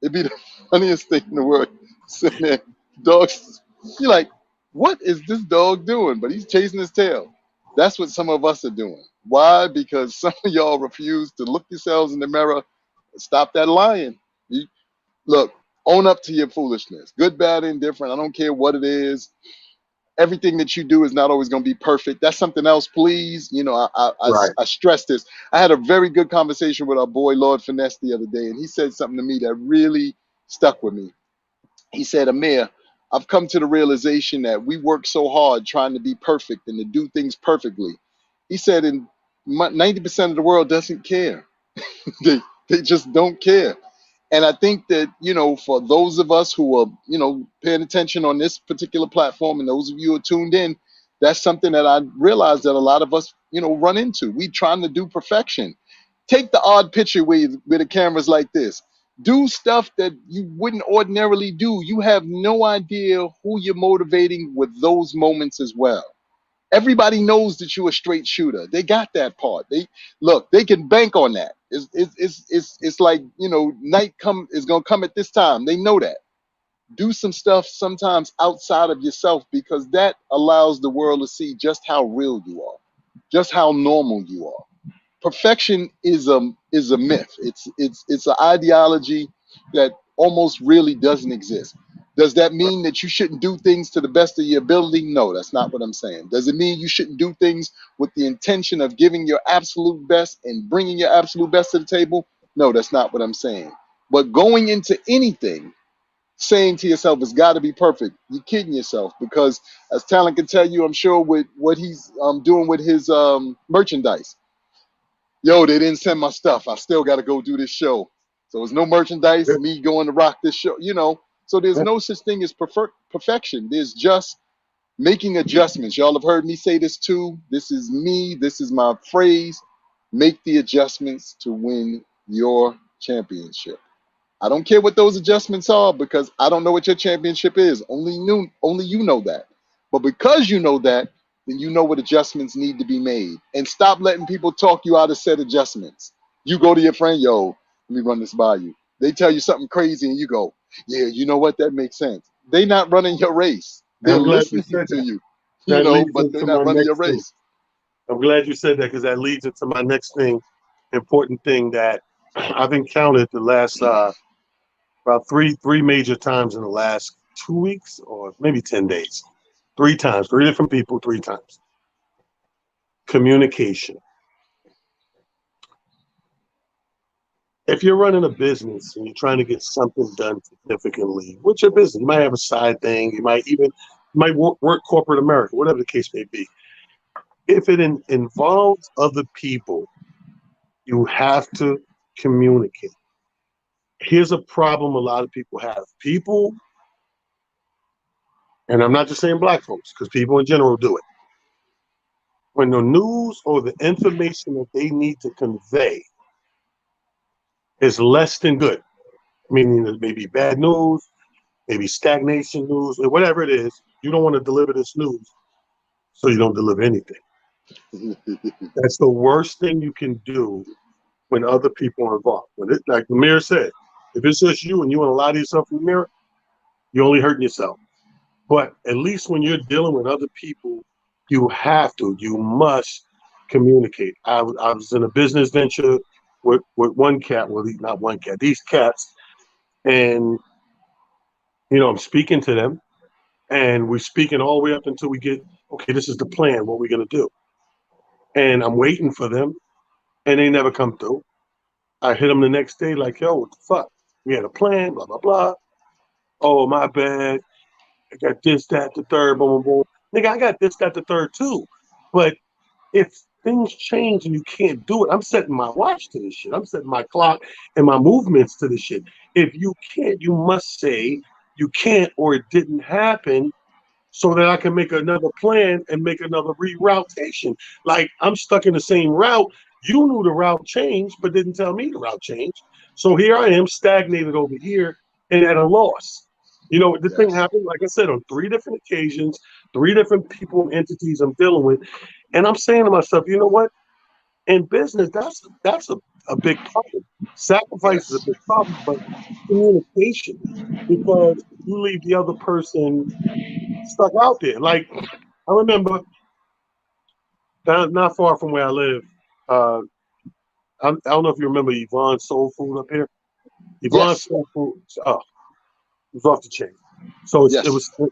Speaker 2: It'd be the funniest thing in the world. Sitting there, dogs, you're like, what is this dog doing? But he's chasing his tail. That's what some of us are doing. Why? Because some of y'all refuse to look yourselves in the mirror and stop that lying. You, look, own up to your foolishness. Good, bad, indifferent. I don't care what it is. Everything that you do is not always going to be perfect. That's something else, please. You know,
Speaker 1: Right.
Speaker 2: I stress this. I had a very good conversation with our boy, Lord Finesse, the other day, and he said something to me that really stuck with me. He said, Amir, I've come to the realization that we work so hard trying to be perfect and to do things perfectly. He said, and 90% of the world doesn't care. They just don't care. And I think that, you know, for those of us who are, you know, paying attention on this particular platform and those of you who are tuned in, that's something that I realize that a lot of us, you know, run into. We trying to do perfection. Take the odd picture with the cameras like this. Do stuff that you wouldn't ordinarily do. You have no idea who you're motivating with those moments as well. Everybody knows that you're a straight shooter. They got that part. They look, they can bank on that. It's like, you know, night is gonna come at this time. They know that. Do some stuff sometimes outside of yourself because that allows the world to see just how real you are, just how normal you are. Perfection is a myth. It's an ideology that almost really doesn't exist. Does that mean that you shouldn't do things to the best of your ability? No, that's not what I'm saying. Does it mean you shouldn't do things with the intention of giving your absolute best and bringing your absolute best to the table? No, that's not what I'm saying. But going into anything, saying to yourself, it's got to be perfect, you're kidding yourself because as Talent can tell you, I'm sure with what he's doing with his merchandise, yo, they didn't send my stuff. I still got to go do this show. So there's no merchandise, me going to rock this show, you know. So there's no such thing as perfection. There's just making adjustments. Y'all have heard me say this too. This is me. This is my phrase. Make the adjustments to win your championship. I don't care what those adjustments are because I don't know what your championship is. Only you know that. But because you know that, then you know what adjustments need to be made. And stop letting people talk you out of said adjustments. You go to your friend, yo, let me run this by you. They tell you something crazy and you go, yeah, you know what? That makes sense. They're not running your race. They're
Speaker 1: I'm glad you
Speaker 2: listening
Speaker 1: said
Speaker 2: to
Speaker 1: that.
Speaker 2: you, you
Speaker 1: That
Speaker 2: know,
Speaker 1: leads
Speaker 2: but they're
Speaker 1: into
Speaker 2: not
Speaker 1: my
Speaker 2: running your
Speaker 1: next thing.
Speaker 2: race.
Speaker 1: I'm glad you said that because that leads into my next thing, important thing that I've encountered the last about three major times in the last 2 weeks or maybe 10 days. 3 times, 3 different people, 3 times. Communication. If you're running a business and you're trying to get something done significantly, what's your business? You might have a side thing. You might work corporate America, whatever the case may be. If it involves other people, you have to communicate. Here's a problem a lot of people have. People, and I'm not just saying black folks, because people in general do it. When the news or the information that they need to convey is less than good, meaning it may be bad news, maybe stagnation news, or whatever it is, you don't want to deliver this news, so you don't deliver anything. That's the worst thing you can do when other people are involved. When it, like Amir said, if it's just you and you want to lie to yourself in the mirror, you're only hurting yourself. But at least when you're dealing with other people, you must communicate. I was in a business venture with one cat, well, not one cat, these cats, and I'm speaking to them, and we're speaking all the way up until we get, okay, this is the plan, what we're gonna do, and I'm waiting for them, and they never come through. I hit them the next day, like, yo, what the fuck? We had a plan, blah blah blah. Oh, my bad. I got this, that, the third, boom, boom, boom. Nigga, I got this, that, the third too. But if things change and you can't do it, I'm setting my watch to this shit. I'm setting my clock and my movements to this shit. If you can't, you must say you can't or it didn't happen so that I can make another plan and make another reroutation. Like I'm stuck in the same route. You knew the route changed, but didn't tell me the route changed. So here I am stagnated over here and at a loss. The thing
Speaker 2: Yes.
Speaker 1: happened, like I said, on 3 different occasions, 3 different people and entities I'm dealing with. And I'm saying to myself, you know what? In business, that's a big problem. Sacrifice is a big problem, but communication, because you leave the other person stuck out there. Like, I remember not far from where I live, uh, I don't know if you remember Yvonne's Soul Food up here. Yvonne's
Speaker 2: Yes.
Speaker 1: Soul Food, oh, it was off the chain. So
Speaker 2: Yes.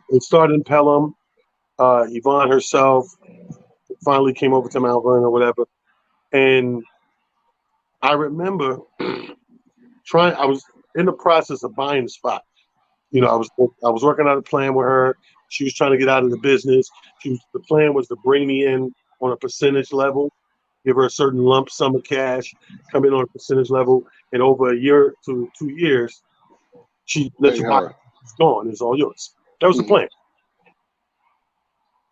Speaker 1: it started in Pelham. Yvonne herself finally came over to Mount Vernon or whatever, and I remember I was in the process of buying the spot. You know, I was working out a plan with her. She was trying to get out of the business. The plan was to bring me in on a percentage level, give her a certain lump sum of cash, come in on a percentage level, and over a year to 2 years, she let
Speaker 2: Pay
Speaker 1: you buy it.
Speaker 2: her.
Speaker 1: It's gone. It's all yours. That was the
Speaker 2: Hmm.
Speaker 1: plan.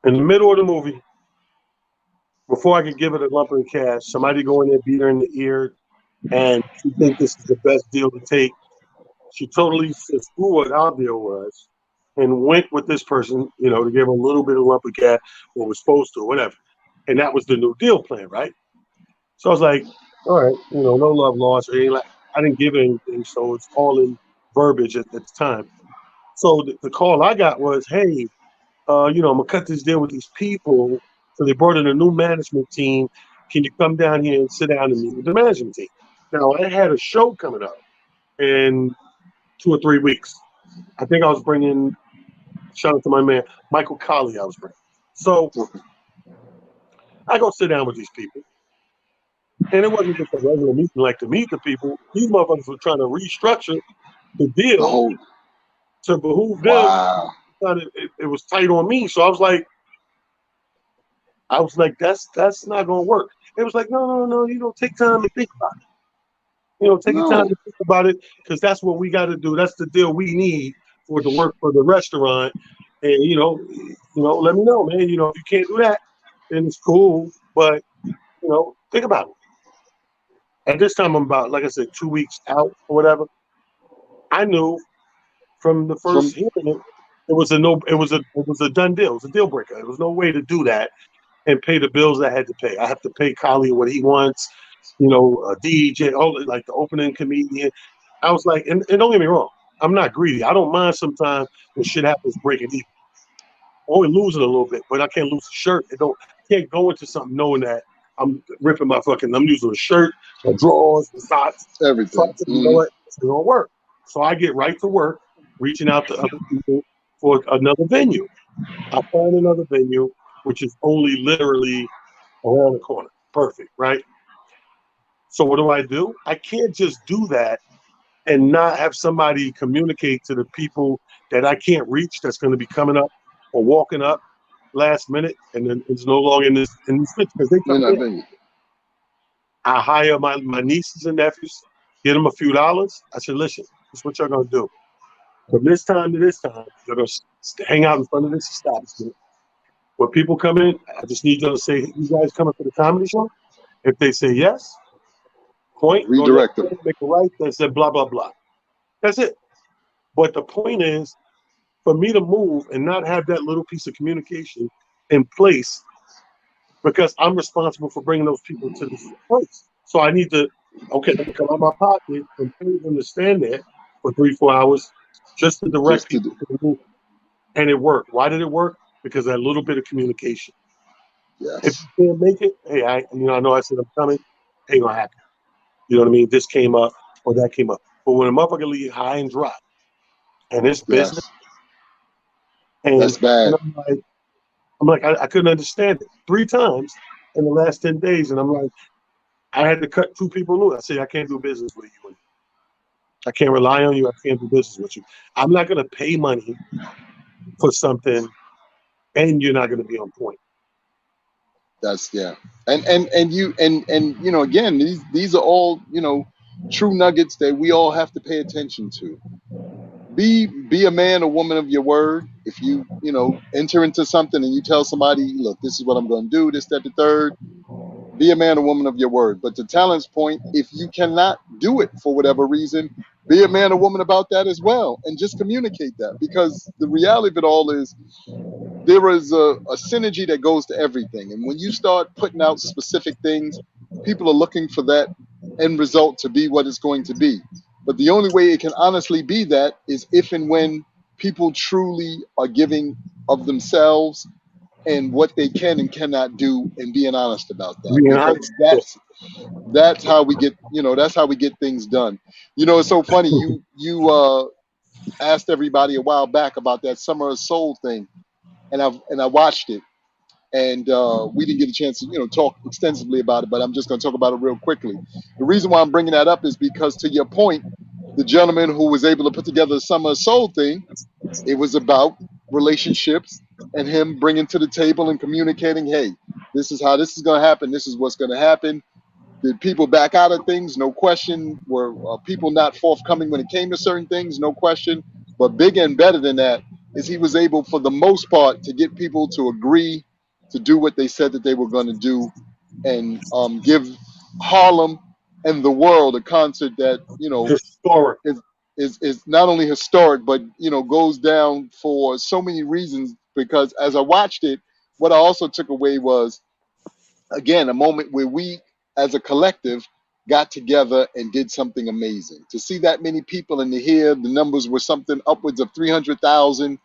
Speaker 1: In the middle of the movie, before I could give her the lump of cash, somebody go in there, beat her in the ear, and she think this is the best deal to take. She totally said, screw what our deal was, and went with this person, you know, to give her a little bit of lump of cash, what was supposed to, whatever. And that was the new deal plan, right? So I was like, all right, you know, no love lost. Or anything like, I didn't give anything, so it's all in verbiage at the time. So the call I got was, hey, you know, I'm gonna cut this deal with these people. So they brought in a new management team. Can you come down here and sit down and meet with the management team? Now I had a show coming up in 2 or 3 weeks. I think I was bringing, shout out to my man Michael Colley. I was bringing. So I go sit down with these people, and it wasn't just a regular meeting like to meet the people. These motherfuckers were trying to restructure the
Speaker 2: The
Speaker 1: deal
Speaker 2: whole.
Speaker 1: to behoove them.
Speaker 2: Wow.
Speaker 1: It was tight on me, so I was like, that's not gonna work. It was like, no, you know, take time to think about it. You know, take your time
Speaker 2: No.
Speaker 1: to think about it, because that's what we got to do. That's the deal we need for it to work for the restaurant. And let me know, man. You know, if you can't do that, then it's cool. But think about it. At this time, I'm about, like I said, 2 weeks out or whatever. I knew from the
Speaker 2: From.
Speaker 1: first hearing it, it was a no. It was a done deal. It was a deal breaker. There was no way to do that and pay the bills I had to pay. I have to pay Collie what he wants, a DJ, all like the opening comedian. I was like, and don't get me wrong, I'm not greedy. I don't mind sometimes when shit happens breaking even. Only losing a little bit, but I can't lose a shirt. I can't go into something knowing that I'm ripping I'm using a shirt, my drawers, the socks. So I
Speaker 2: Everything.
Speaker 1: said, you know what, it's gonna work. So I get right to work, reaching out to other people for another venue. I find another venue, which is only literally around the corner. Perfect, right? So what do? I can't just do that and not have somebody communicate to the people that I can't reach that's going to be coming up or walking up last minute, and then it's no longer in this pitch because they come
Speaker 2: In that
Speaker 1: in.
Speaker 2: venue.
Speaker 1: I hire my nieces and nephews, get them a few dollars. I said, listen, this is what you're going to do. From this time to this time, you're going to hang out in front of this establishment. When people come in, I just need you to say, you guys coming for the comedy show? If they say yes, point, go left,
Speaker 2: Redirect them.
Speaker 1: make a right, that said blah, blah, blah. That's it. But the point is, for me to move and not have that little piece of communication in place, because I'm responsible for bringing those people to this place. So I need to, okay, let me come out of my pocket and pay them to stand there for 3, 4 hours just to direct
Speaker 2: Just to
Speaker 1: people
Speaker 2: do.
Speaker 1: to the move. And it worked. Why did it work? Because that little bit of communication. If
Speaker 2: Yes.
Speaker 1: you can't make it, hey, I know I said I'm coming, ain't gonna happen. You know what I mean? This came up or that came up. But when a motherfucker leave high and dry and it's business,
Speaker 2: Yes.
Speaker 1: and
Speaker 2: That's bad.
Speaker 1: I couldn't understand it 3 times in the last 10 days. And I'm like, I had to cut 2 people loose. I said, I can't do business with you. I can't rely on you. I can't do business with you. I'm not going to pay money for something and you're not going to be on point.
Speaker 2: That's yeah. And again, these are all, true nuggets that we all have to pay attention to. Be a man or woman of your word. If you enter into something and you tell somebody, look, this is what I'm going to do, this, that, the third, be a man or woman of your word. But to Talent's point, if you cannot do it for whatever reason, be a man or woman about that as well, and just communicate that. Because the reality of it all is there is a synergy that goes to everything. And when you start putting out specific things, people are looking for that end result to be what it's going to be. But the only way it can honestly be that is if and when people truly are giving of themselves and what they can and cannot do and being honest about that,
Speaker 1: Being
Speaker 2: because
Speaker 1: honest.
Speaker 2: that's how we get, that's how we get things done. It's so funny. You asked everybody a while back about that Summer of Soul thing, and I watched it, and we didn't get a chance to talk extensively about it, but I'm just going to talk about it real quickly. The reason why I'm bringing that up is because, to your point, the gentleman who was able to put together the Summer of Soul thing, it was about relationships and him bringing to the table and communicating, hey, this is how this is going to happen, this is what's going to happen. Did people back out of things? No question. Were people not forthcoming when it came to certain things? No question. But bigger and better than that is he was able, for the most part, to get people to agree to do what they said that they were going to do, and give Harlem and the world a concert that
Speaker 1: Historic.
Speaker 2: is not only historic, but goes down for so many reasons. Because as I watched it, what I also took away was, again, a moment where we as a collective got together and did something amazing. To see that many people and to hear the numbers were something upwards of 300,000,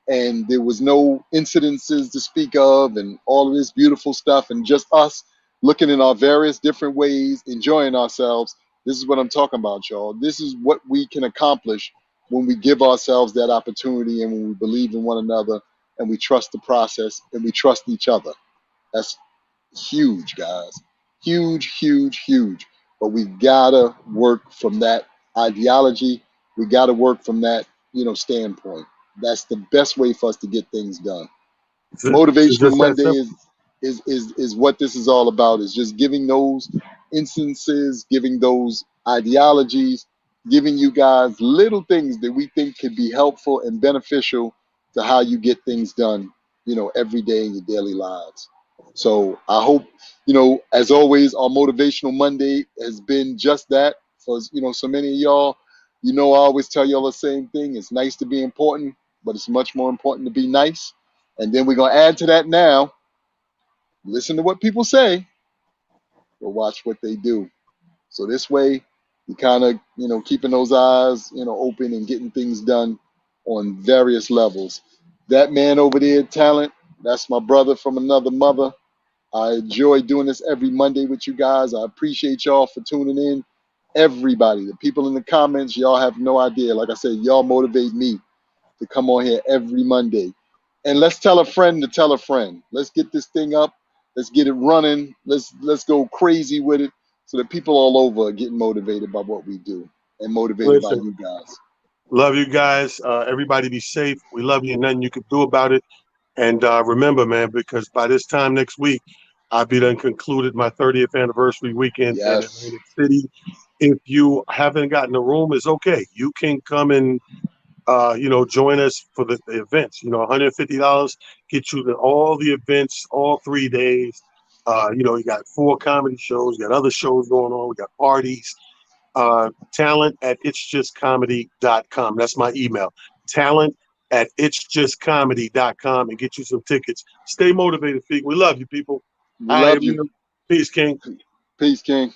Speaker 2: and there was no incidences to speak of, and all of this beautiful stuff, and just us looking in our various different ways, enjoying ourselves. This is what I'm talking about, y'all. This is what we can accomplish when we give ourselves that opportunity, and when we believe in one another, and we trust the process, and we trust each other. That's huge, guys. Huge, huge, huge. But we gotta work from that ideology. We gotta work from that, standpoint. That's the best way for us to get things done.
Speaker 1: It's
Speaker 2: Motivational
Speaker 1: just that
Speaker 2: Monday
Speaker 1: simple.
Speaker 2: is what this is all about. Is just giving those instances, giving those ideologies, giving you guys little things that we think could be helpful and beneficial to how you get things done, every day in your daily lives. So I hope, as always, our Motivational Monday has been just that for, so many of y'all. I always tell y'all the same thing. It's nice to be important, but it's much more important to be nice. And then we're going to add to that now, listen to what people say, but watch what they do. So this way, you kind of, keeping those eyes, open and getting things done on various levels. That man over there, Talent, that's my brother from another mother. I enjoy doing this every Monday with you guys. I appreciate y'all for tuning in. Everybody, the people in the comments, y'all have no idea. Like I said, y'all motivate me to come on here every Monday. And let's tell a friend to tell a friend. Let's get this thing up. Let's get it running. Let's go crazy with it, so that people all over are getting motivated by what we do and motivated by
Speaker 1: Listen,
Speaker 2: you guys.
Speaker 1: love you guys. Everybody be safe. We love you. Nothing you can do about it. And remember, man, because by this time next week, I'll be done concluded my 30th anniversary weekend in
Speaker 2: Yes.
Speaker 1: Atlantic City. If you haven't gotten a room, it's okay. You can come and join us for the events. $150 get you to all the events, all 3 days. You got 4 comedy shows, you got other shows going on, we got parties. Talent at itsjustcomedy.com. That's my email. Talent at itsjustcomedy.com, and get you some tickets. Stay motivated, Feet. We love you, people.
Speaker 2: We
Speaker 1: All right,
Speaker 2: love you.
Speaker 1: Amir. Peace, King.
Speaker 2: Peace, King.